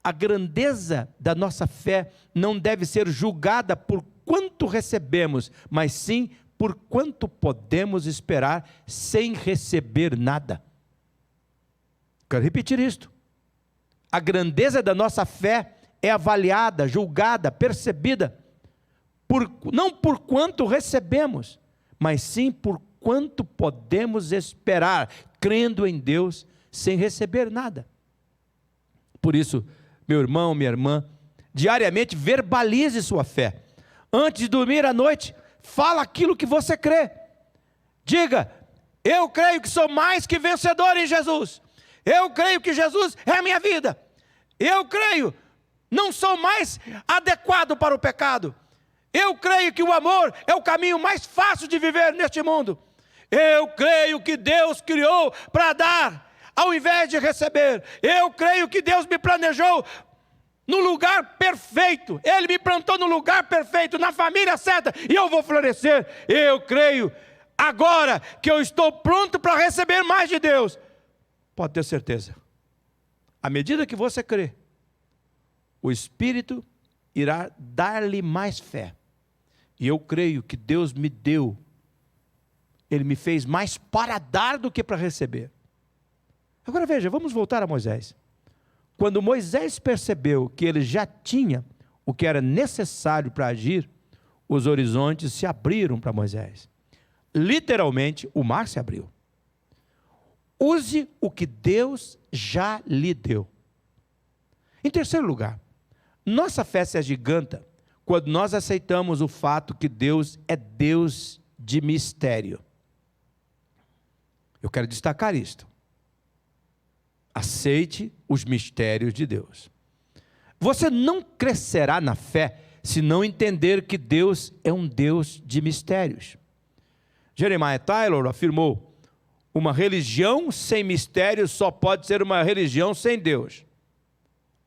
A: A grandeza da nossa fé não deve ser julgada por quanto recebemos, mas sim por quanto podemos esperar sem receber nada. Quero repetir isto. A grandeza da nossa fé é avaliada, julgada, percebida, não por quanto recebemos, mas sim por quanto podemos esperar, crendo em Deus, sem receber nada. Por isso, meu irmão, minha irmã, diariamente verbalize sua fé. Antes de dormir à noite, fala aquilo que você crê. Diga: eu creio que sou mais que vencedor em Jesus. Eu creio que Jesus é a minha vida. Eu creio, não sou mais adequado para o pecado. Eu creio que o amor é o caminho mais fácil de viver neste mundo. Eu creio que Deus criou para dar, ao invés de receber. Eu creio que Deus me planejou no lugar perfeito. Ele me plantou no lugar perfeito, na família certa, e eu vou florescer. Eu creio agora que eu estou pronto para receber mais de Deus. Pode ter certeza. À medida que você crê, o Espírito irá dar-lhe mais fé. E eu creio que Deus me deu, Ele me fez mais para dar do que para receber. Agora veja, vamos voltar a Moisés. Quando Moisés percebeu que ele já tinha o que era necessário para agir, os horizontes se abriram para Moisés. Literalmente, o mar se abriu. Use o que Deus já lhe deu. Em terceiro lugar, nossa fé se agiganta quando nós aceitamos o fato que Deus é Deus de mistério. Eu quero destacar isto. Aceite os mistérios de Deus. Você não crescerá na fé se não entender que Deus é um Deus de mistérios. Jeremiah Taylor afirmou: uma religião sem mistérios só pode ser uma religião sem Deus.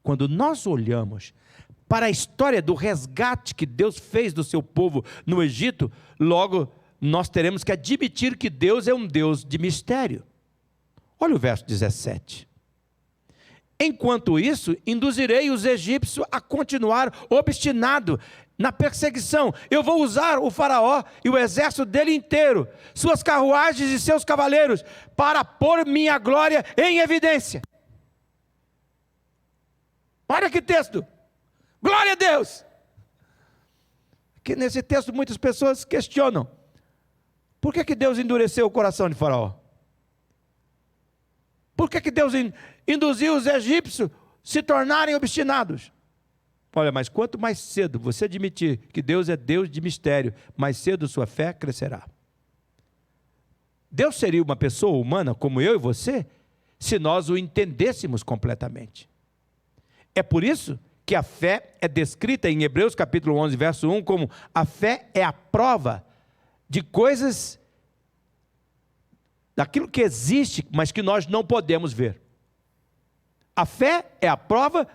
A: Quando nós olhamos para a história do resgate que Deus fez do seu povo no Egito, logo nós teremos que admitir que Deus é um Deus de mistério. Olha o verso 17. Enquanto isso, induzirei os egípcios a continuar obstinado na perseguição. Eu vou usar o faraó e o exército dele inteiro, suas carruagens e seus cavaleiros, para pôr minha glória em evidência. Olha que texto! Glória a Deus! Que nesse texto muitas pessoas questionam: por que Deus endureceu o coração de faraó? Por que Deus induziu os egípcios a se tornarem obstinados? Olha, mas quanto mais cedo você admitir que Deus é Deus de mistério, mais cedo sua fé crescerá. Deus seria uma pessoa humana como eu e você, se nós o entendêssemos completamente. É por isso que a fé é descrita em Hebreus capítulo 11, verso 1, como a fé é a prova de coisas, daquilo que existe, mas que nós não podemos ver. A fé é a prova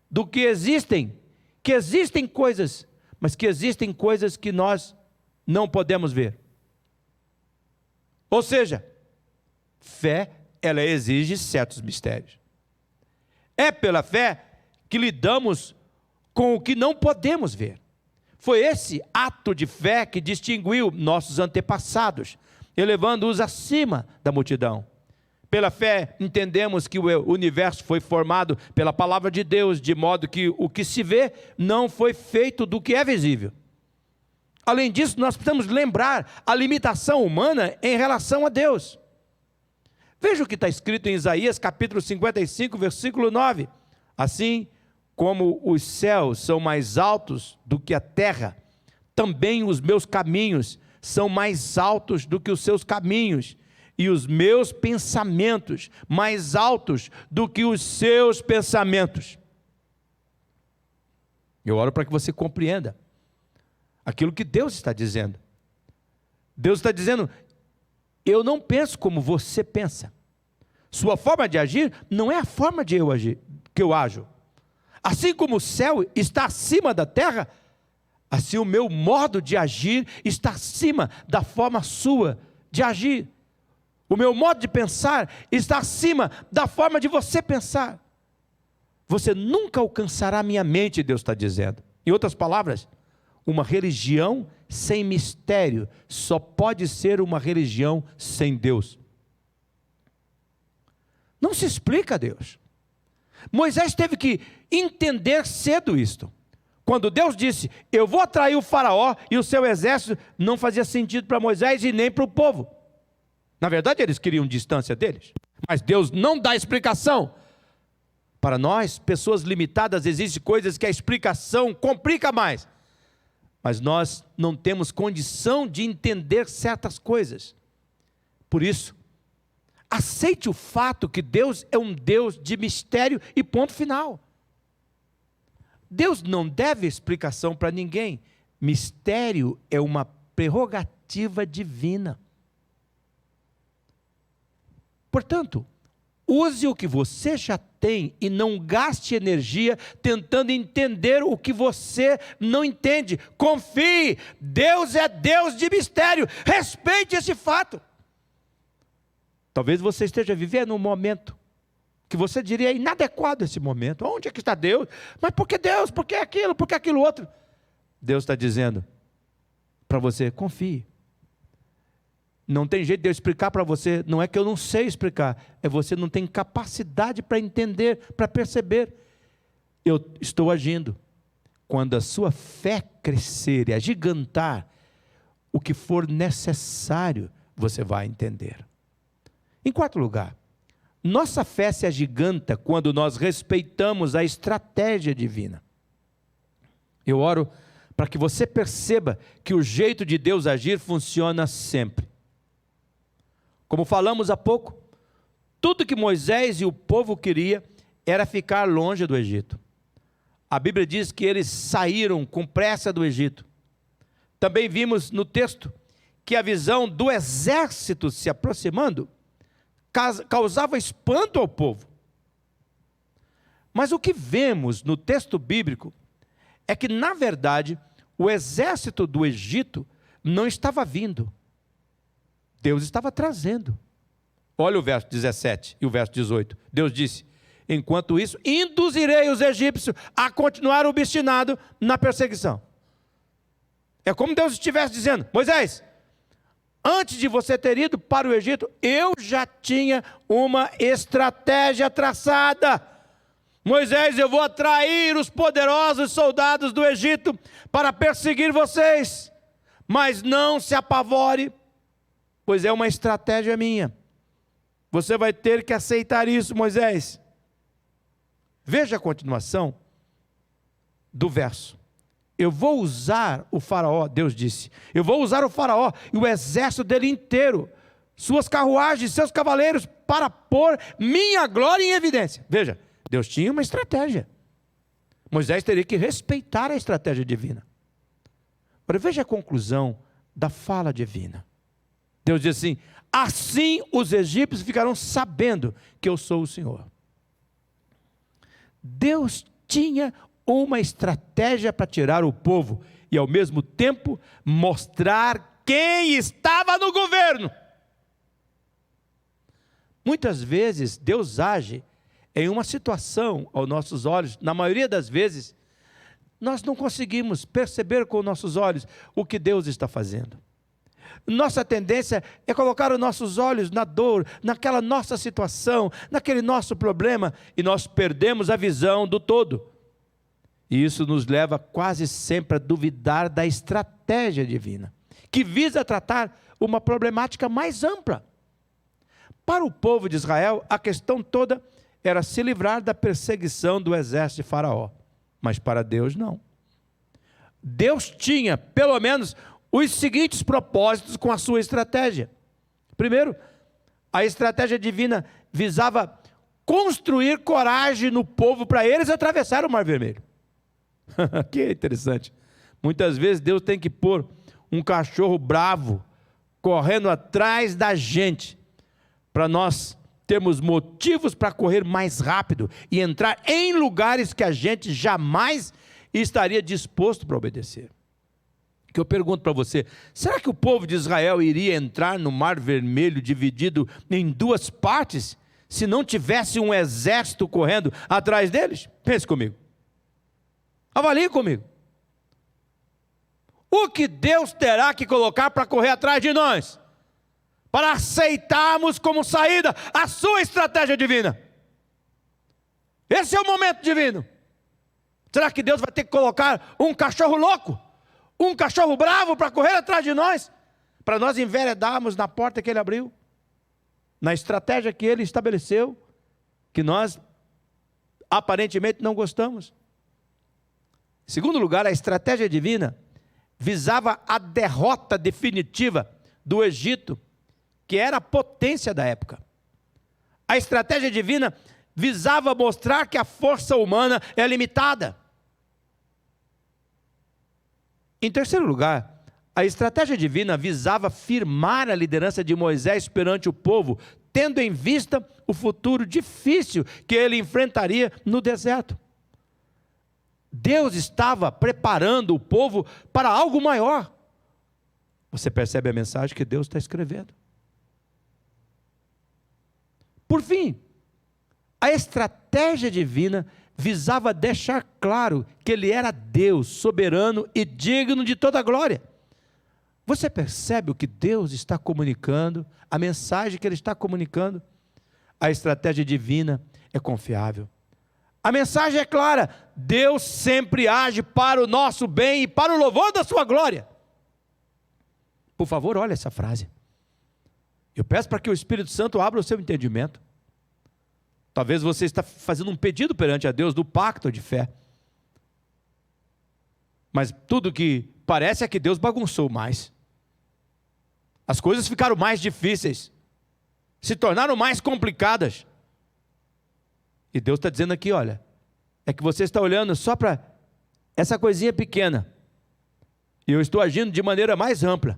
A: do que existem coisas, mas que existem coisas que nós não podemos ver. Ou seja, fé, ela exige certos mistérios. É pela fé que lidamos com o que não podemos ver. Foi esse ato de fé que distinguiu nossos antepassados, elevando-os acima da multidão. Pela fé, entendemos que o universo foi formado pela palavra de Deus, de modo que o que se vê não foi feito do que é visível. Além disso, nós precisamos lembrar a limitação humana em relação a Deus. Veja o que está escrito em Isaías, capítulo 55, versículo 9. Assim como os céus são mais altos do que a terra, também os meus caminhos são mais altos do que os seus caminhos, e os meus pensamentos mais altos do que os seus pensamentos. Eu oro para que você compreenda aquilo que Deus está dizendo. Deus está dizendo: eu não penso como você pensa. Sua forma de agir não é a forma de eu agir, que eu ajo. Assim como o céu está acima da terra, assim o meu modo de agir está acima da forma sua de agir. O meu modo de pensar está acima da forma de você pensar. Você nunca alcançará a minha mente, Deus está dizendo. Em outras palavras, uma religião sem mistério só pode ser uma religião sem Deus. Não se explica a Deus. Moisés teve que entender cedo isto. Quando Deus disse: eu vou atrair o faraó e o seu exército, não fazia sentido para Moisés e nem para o povo. Na verdade, eles queriam distância deles. Mas Deus não dá explicação. Para nós, pessoas limitadas, existem coisas que a explicação complica mais. Mas nós não temos condição de entender certas coisas. Por isso, aceite o fato que Deus é um Deus de mistério e ponto final. Deus não deve explicação para ninguém. Mistério é uma prerrogativa divina. Portanto, use o que você já tem e não gaste energia tentando entender o que você não entende. Confie, Deus é Deus de mistério. Respeite esse fato. Talvez você esteja vivendo um momento que você diria inadequado esse momento. Onde é que está Deus? Mas por que Deus? Por que aquilo? Por que aquilo outro? Deus está dizendo para você, confie. Não tem jeito de eu explicar para você, não é que eu não sei explicar, é você não tem capacidade para entender, para perceber. Eu estou agindo. Quando a sua fé crescer e agigantar, o que for necessário, você vai entender. Em quarto lugar, nossa fé se agiganta quando nós respeitamos a estratégia divina. Eu oro para que você perceba que o jeito de Deus agir funciona sempre. Como falamos há pouco, tudo que Moisés e o povo queria era ficar longe do Egito. A Bíblia diz que eles saíram com pressa do Egito. Também vimos no texto que a visão do exército se aproximando causava espanto ao povo. Mas o que vemos no texto bíblico é que, na verdade, o exército do Egito não estava vindo. Deus estava trazendo. Olha o verso 17 e o verso 18. Deus disse, enquanto isso, induzirei os egípcios a continuar obstinados na perseguição. É como Deus estivesse dizendo, Moisés, antes de você ter ido para o Egito, eu já tinha uma estratégia traçada. Moisés, eu vou atrair os poderosos soldados do Egito para perseguir vocês. Mas não se apavore, pois é uma estratégia minha. Você vai ter que aceitar isso, Moisés. Veja a continuação do verso. Eu vou usar o faraó, Deus disse, eu vou usar o faraó e o exército dele inteiro, suas carruagens, seus cavaleiros, para pôr minha glória em evidência. Veja, Deus tinha uma estratégia. Moisés teria que respeitar a estratégia divina. Agora veja a conclusão da fala divina. Deus diz assim, assim os egípcios ficarão sabendo que eu sou o Senhor. Deus tinha uma estratégia para tirar o povo e ao mesmo tempo mostrar quem estava no governo. Muitas vezes Deus age em uma situação aos nossos olhos, na maioria das vezes, nós não conseguimos perceber com nossos olhos o que Deus está fazendo. Nossa tendência é colocar os nossos olhos na dor, naquela nossa situação, naquele nosso problema, e nós perdemos a visão do todo. E isso nos leva quase sempre a duvidar da estratégia divina, que visa tratar uma problemática mais ampla. Para o povo de Israel, a questão toda era se livrar da perseguição do exército de Faraó. Mas para Deus, não. Deus tinha, pelo menos, os seguintes propósitos com a sua estratégia. Primeiro, a estratégia divina visava construir coragem no povo para eles atravessar o Mar Vermelho. Que interessante. Muitas vezes Deus tem que pôr um cachorro bravo correndo atrás da gente para nós termos motivos para correr mais rápido e entrar em lugares que a gente jamais estaria disposto para obedecer. Que eu pergunto para você, será que o povo de Israel iria entrar no Mar Vermelho dividido em duas partes se não tivesse um exército correndo atrás deles? Pense comigo. Avalie comigo. O que Deus terá que colocar para correr atrás de nós? Para aceitarmos como saída a sua estratégia divina. Esse é o momento divino. Será que Deus vai ter que colocar um cachorro louco? Um cachorro bravo para correr atrás de nós? Para nós enveredarmos na porta que Ele abriu? Na estratégia que Ele estabeleceu? Que nós aparentemente não gostamos? Em segundo lugar, a estratégia divina visava a derrota definitiva do Egito, que era a potência da época. A estratégia divina visava mostrar que a força humana é limitada. Em terceiro lugar, a estratégia divina visava firmar a liderança de Moisés perante o povo, tendo em vista o futuro difícil que ele enfrentaria no deserto. Deus estava preparando o povo para algo maior. Você percebe a mensagem que Deus está escrevendo? Por fim, a estratégia divina visava deixar claro que Ele era Deus, soberano e digno de toda a glória. Você percebe o que Deus está comunicando, a mensagem que Ele está comunicando? A estratégia divina é confiável. A mensagem é clara: Deus sempre age para o nosso bem e para o louvor da sua glória. Por favor, olha essa frase. Eu peço para que o Espírito Santo abra o seu entendimento. Talvez você está fazendo um pedido perante a Deus do pacto de fé. Mas tudo que parece é que Deus bagunçou mais. As coisas ficaram mais difíceis, se tornaram mais complicadas. E Deus está dizendo aqui, olha, é que você está olhando só para essa coisinha pequena. E eu estou agindo de maneira mais ampla.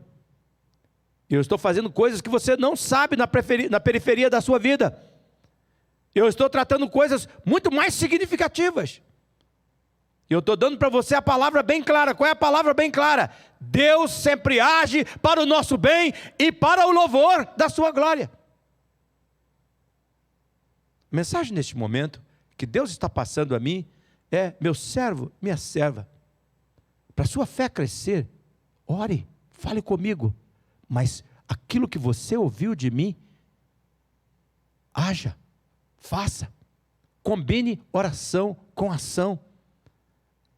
A: Eu estou fazendo coisas que você não sabe na periferia da sua vida. Eu estou tratando coisas muito mais significativas. Eu estou dando para você a palavra bem clara. Qual é a palavra bem clara? Deus sempre age para o nosso bem e para o louvor da sua glória. A mensagem neste momento que Deus está passando a mim é: meu servo, minha serva, para a sua fé crescer, ore, fale comigo, mas aquilo que você ouviu de mim, haja, faça, combine oração com ação.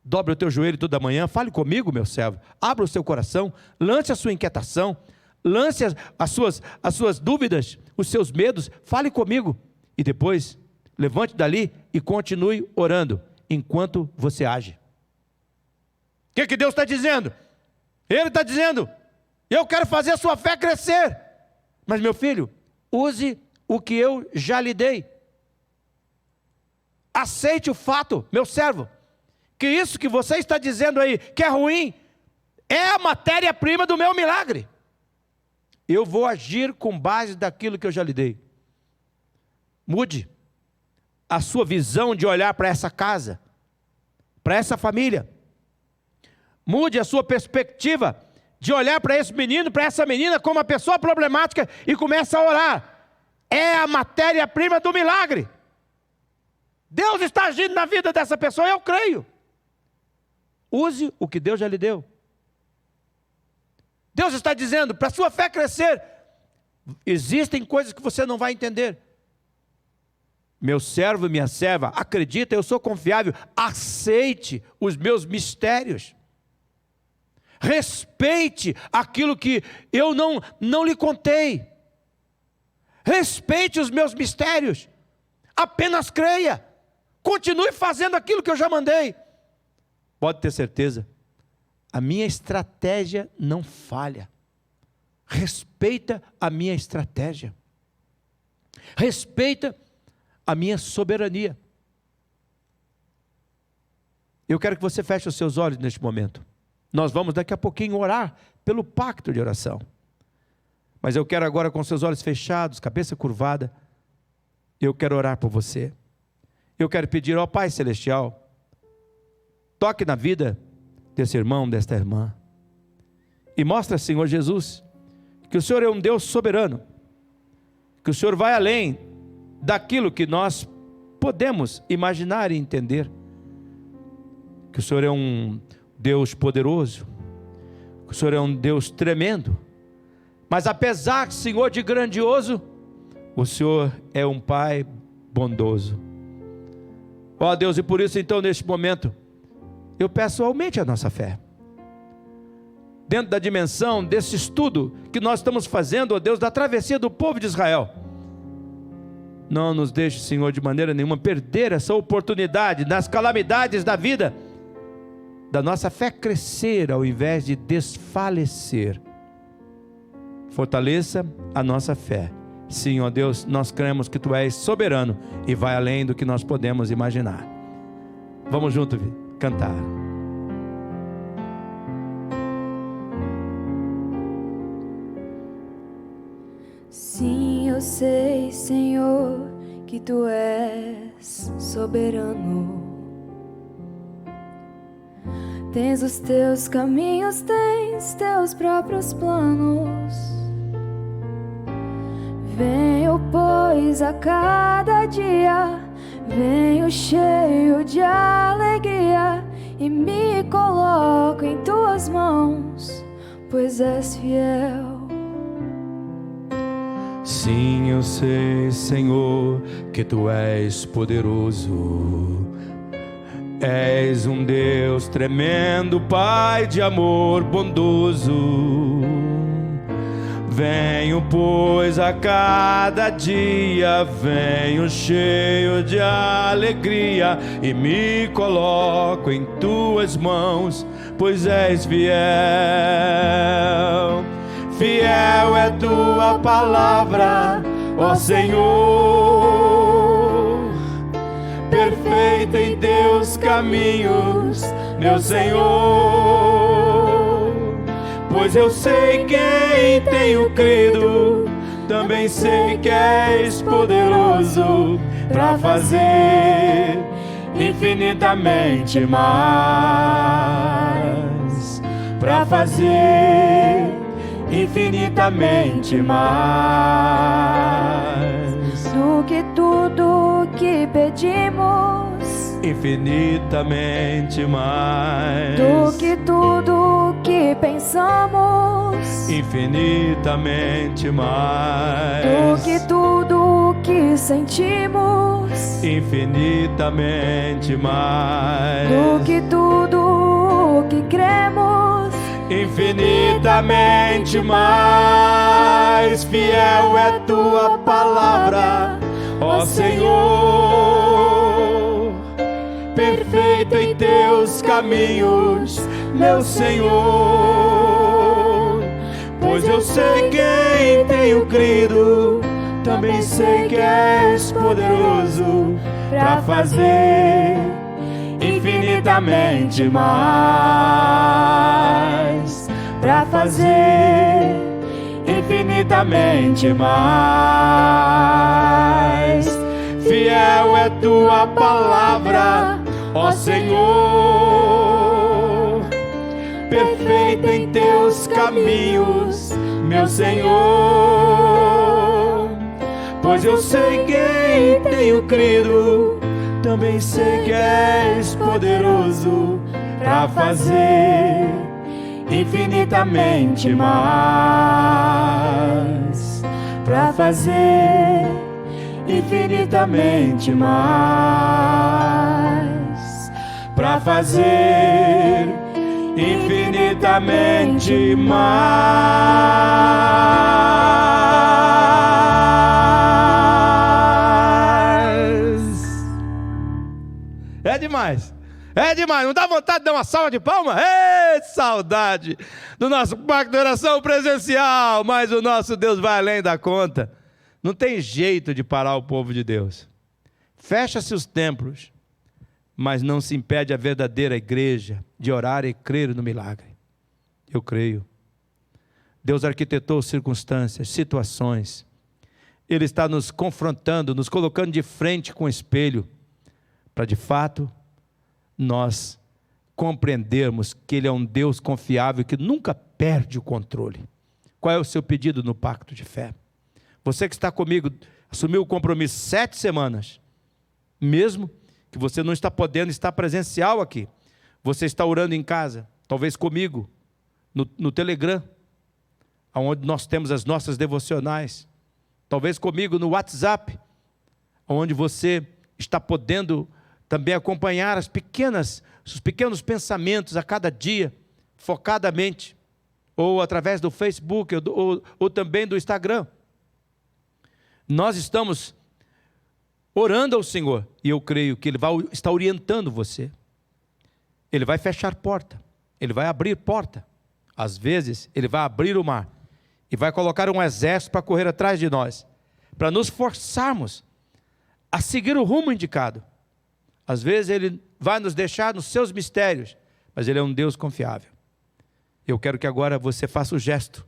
A: Dobre o teu joelho toda manhã, fale comigo, meu servo, abra o seu coração, lance a sua inquietação, lance as suas dúvidas, os seus medos, fale comigo, e depois levante dali e continue orando, enquanto você age. O que Deus está dizendo? Ele está dizendo: eu quero fazer a sua fé crescer, mas meu filho, use o que eu já lhe dei. Aceite o fato, meu servo, que isso que você está dizendo aí, que é ruim, é a matéria-prima do meu milagre. Eu vou agir com base daquilo que eu já lhe dei. Mude a sua visão de olhar para essa casa, para essa família. Mude a sua perspectiva de olhar para esse menino, para essa menina como uma pessoa problemática e comece a orar. É a matéria-prima do milagre. Deus está agindo na vida dessa pessoa, eu creio. Use o que Deus já lhe deu. Deus está dizendo, para a sua fé crescer, existem coisas que você não vai entender. Meu servo e minha serva, acredita, eu sou confiável, aceite os meus mistérios. Respeite aquilo que eu não lhe contei. Respeite os meus mistérios. Apenas creia. Continue fazendo aquilo que eu já mandei. Pode ter certeza, a minha estratégia não falha. Respeita a minha estratégia. Respeita a minha soberania. Eu quero que você feche os seus olhos neste momento. Nós vamos daqui a pouquinho orar pelo pacto de oração. Mas eu quero agora, com seus olhos fechados, cabeça curvada, eu quero orar por você. Eu quero pedir ao Pai Celestial, toque na vida desse irmão, desta irmã. E mostra, Senhor Jesus, que o Senhor é um Deus soberano. Que o Senhor vai além daquilo que nós podemos imaginar e entender. Que o Senhor é um Deus poderoso. Que o Senhor é um Deus tremendo. Mas apesar, Senhor, de grandioso, o Senhor é um Pai bondoso. Ó Deus, e por isso então neste momento, eu peço, aumente a nossa fé. Dentro da dimensão desse estudo que nós estamos fazendo, ó Deus, da travessia do povo de Israel. Não nos deixe, Senhor, de maneira nenhuma perder essa oportunidade nas calamidades da vida, da nossa fé crescer ao invés de desfalecer. Fortaleça a nossa fé, Sim, ó Deus, nós cremos que Tu és soberano e vai além do que nós podemos imaginar. Vamos juntos cantar.
C: Sim, eu sei, Senhor, que Tu és soberano. Tens os Teus caminhos, tens Teus próprios planos. Venho, pois, a cada dia, venho cheio de alegria e me coloco em Tuas mãos, pois és fiel.
A: Sim, eu sei, Senhor, que Tu és poderoso. És um Deus tremendo, Pai de amor bondoso. Venho, pois, a cada dia, venho cheio de alegria e me coloco em Tuas mãos, pois és fiel. Fiel é Tua palavra, ó Senhor. Perfeito em Teus caminhos, meu Senhor. Pois eu sei quem tenho crido, também sei que és poderoso para fazer infinitamente mais, para fazer infinitamente mais
C: do que tudo que pedimos,
A: infinitamente mais
C: do que tudo que pensamos,
A: infinitamente mais
C: do que tudo que sentimos,
A: infinitamente mais
C: do que tudo que cremos,
A: infinitamente mais. Fiel é Tua palavra, ó Senhor. Perfeito em Teus caminhos, meu Senhor. Pois eu sei quem tenho crido, também sei que és poderoso para fazer infinitamente mais, para fazer infinitamente mais. Fiel é Tua palavra, ó Senhor. Perfeito em Teus caminhos, meu Senhor. Pois eu sei quem tenho crido, também sei que és poderoso para fazer infinitamente mais, para fazer infinitamente mais, para fazer infinitamente mais. É demais. É demais, não dá vontade de dar uma salva de palmas? Ei, saudade do nosso pacto de oração presencial, mas o nosso Deus vai além da conta. Não tem jeito de parar o povo de Deus. Fecha-se os templos, mas não se impede a verdadeira igreja de orar e crer no milagre. Eu creio. Deus arquitetou circunstâncias, situações. Ele está nos confrontando, nos colocando de frente com o espelho, para de fato nós compreendermos que Ele é um Deus confiável que nunca perde o controle. Qual é o seu pedido no pacto de fé? Você que está comigo, assumiu o compromisso 7 semanas, mesmo que você não está podendo estar presencial aqui, você está orando em casa, talvez comigo, no Telegram, onde nós temos as nossas devocionais, talvez comigo no WhatsApp, onde você está podendo também acompanhar os pequenos pensamentos a cada dia, focadamente, ou através do Facebook, ou também do Instagram. Nós estamos orando ao Senhor, e eu creio que Ele vai estar orientando você. Ele vai fechar porta, Ele vai abrir porta. Às vezes, Ele vai abrir o mar, e vai colocar um exército para correr atrás de nós. para nos forçarmos a seguir o rumo indicado. Às vezes Ele vai nos deixar nos seus mistérios, mas Ele é um Deus confiável. Eu quero que agora você faça o gesto.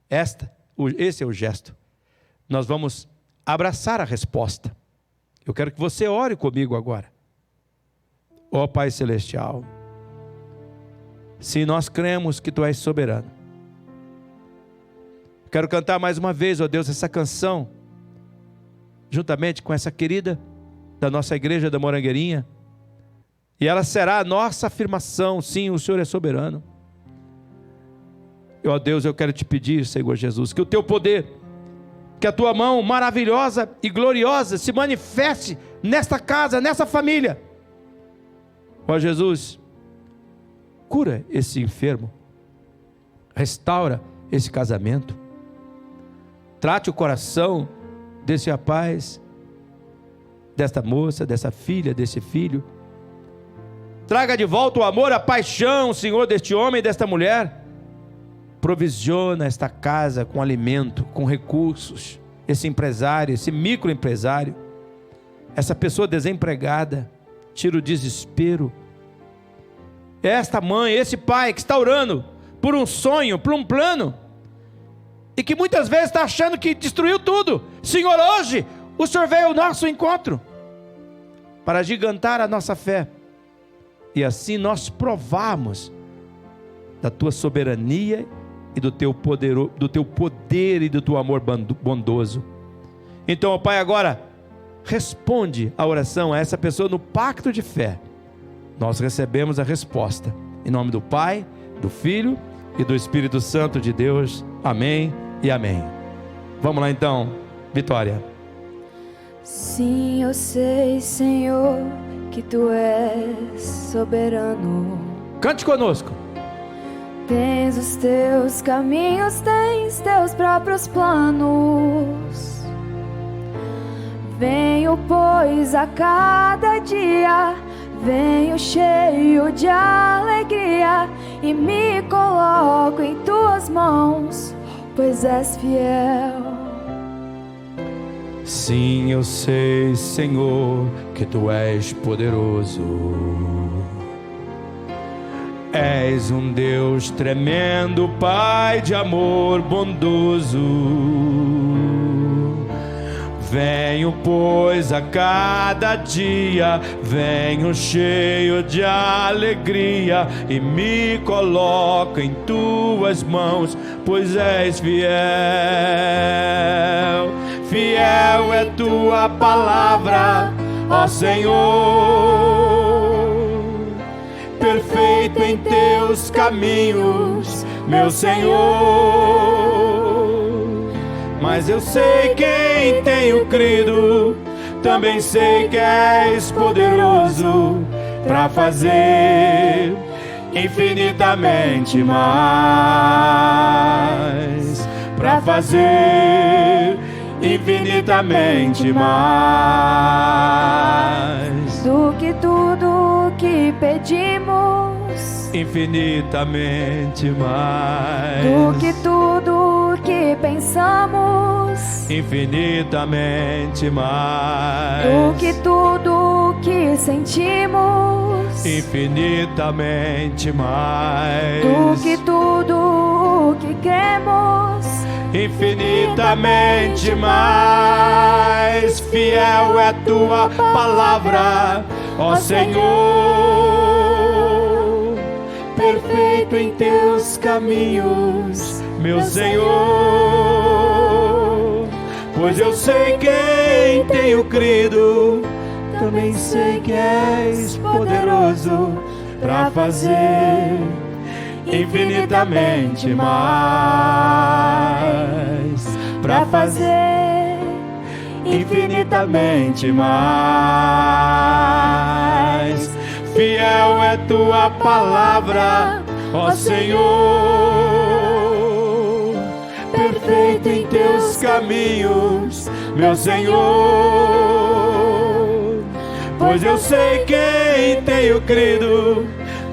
A: Esse é o gesto. Nós vamos abraçar a resposta. Eu quero que você ore comigo agora. Ó Pai Celestial, se nós cremos que Tu és soberano, quero cantar mais uma vez, ó Deus, essa canção, juntamente com essa querida da nossa igreja da Morangueirinha, e ela será a nossa afirmação: sim, o Senhor é soberano. Ó Deus, eu quero te pedir, Senhor Jesus, que o Teu poder, que a Tua mão maravilhosa e gloriosa se manifeste nesta casa, nessa família. Ó Jesus, cura esse enfermo, restaura esse casamento, trate o coração desse rapaz, desta moça, dessa filha, desse filho. Traga de volta o amor, a paixão, Senhor, deste homem e desta mulher. Provisiona esta casa com alimento, com recursos. Esse empresário, esse microempresário, essa pessoa desempregada, tira o desespero. Esta mãe, esse pai que está orando por um sonho, por um plano, e que muitas vezes está achando que destruiu tudo. Senhor, hoje o Senhor veio ao nosso encontro para agigantar a nossa fé, e assim nós provarmos da Tua soberania e do Teu poder e do Teu amor bondoso. Então, ó Pai, agora responde a oração a essa pessoa no pacto de fé. Nós recebemos a resposta, em nome do Pai, do Filho e do Espírito Santo de Deus. Amém e amém. Vamos lá então, Vitória.
C: Sim, eu sei, Senhor, que Tu és soberano.
A: Cante conosco.
C: Tens os Teus caminhos, tens Teus próprios planos. Venho, pois, a cada dia, venho cheio de alegria e me coloco em Tuas mãos, pois és fiel.
A: Sim, eu sei, Senhor, que Tu és poderoso. És um Deus tremendo, Pai de amor bondoso. Venho, pois, a cada dia, venho cheio de alegria e me coloco em Tuas mãos, pois és fiel. Fiel é Tua palavra, ó Senhor. Perfeito em Teus caminhos, meu Senhor. Mas eu sei quem tenho crido, também sei que és poderoso para fazer infinitamente mais, para fazer infinitamente mais
C: do que tudo que pedimos,
A: infinitamente mais
C: do que tudo que pensamos,
A: infinitamente mais
C: do que tudo que sentimos,
A: infinitamente mais
C: do que tudo que cremos,
A: infinitamente mais. Fiel é Tua palavra, ó Senhor. Perfeito em Teus caminhos, meu Senhor. Pois eu sei quem tenho crido, também sei que és poderoso para fazer infinitamente mais, para fazer infinitamente mais. Fiel é Tua palavra, ó Senhor. Perfeito em Teus caminhos, meu Senhor. Pois eu sei quem tenho crido,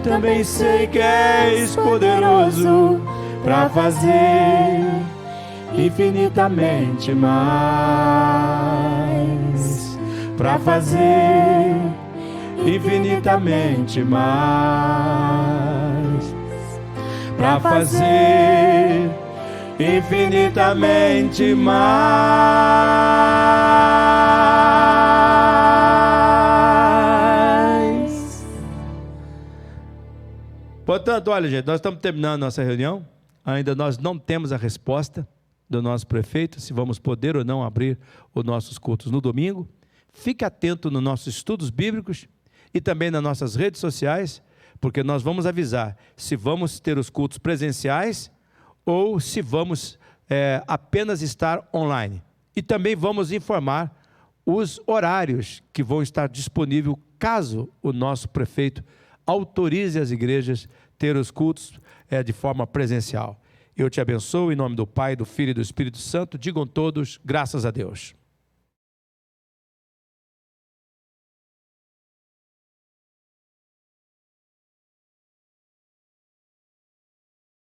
A: também sei que és poderoso para fazer infinitamente mais, para fazer infinitamente mais, para fazer infinitamente mais. Portanto, olha, gente, nós estamos terminando nossa reunião. Ainda nós não temos a resposta do nosso prefeito, se vamos poder ou não abrir os nossos cultos no domingo. Fique atento nos nossos estudos bíblicos e também nas nossas redes sociais, porque nós vamos avisar se vamos ter os cultos presenciais ou se vamos apenas estar online. E também vamos informar os horários que vão estar disponíveis caso o nosso prefeito autorize as igrejas ter os cultos de forma presencial. Eu te abençoo em nome do Pai, do Filho e do Espírito Santo. Digam todos, graças a Deus.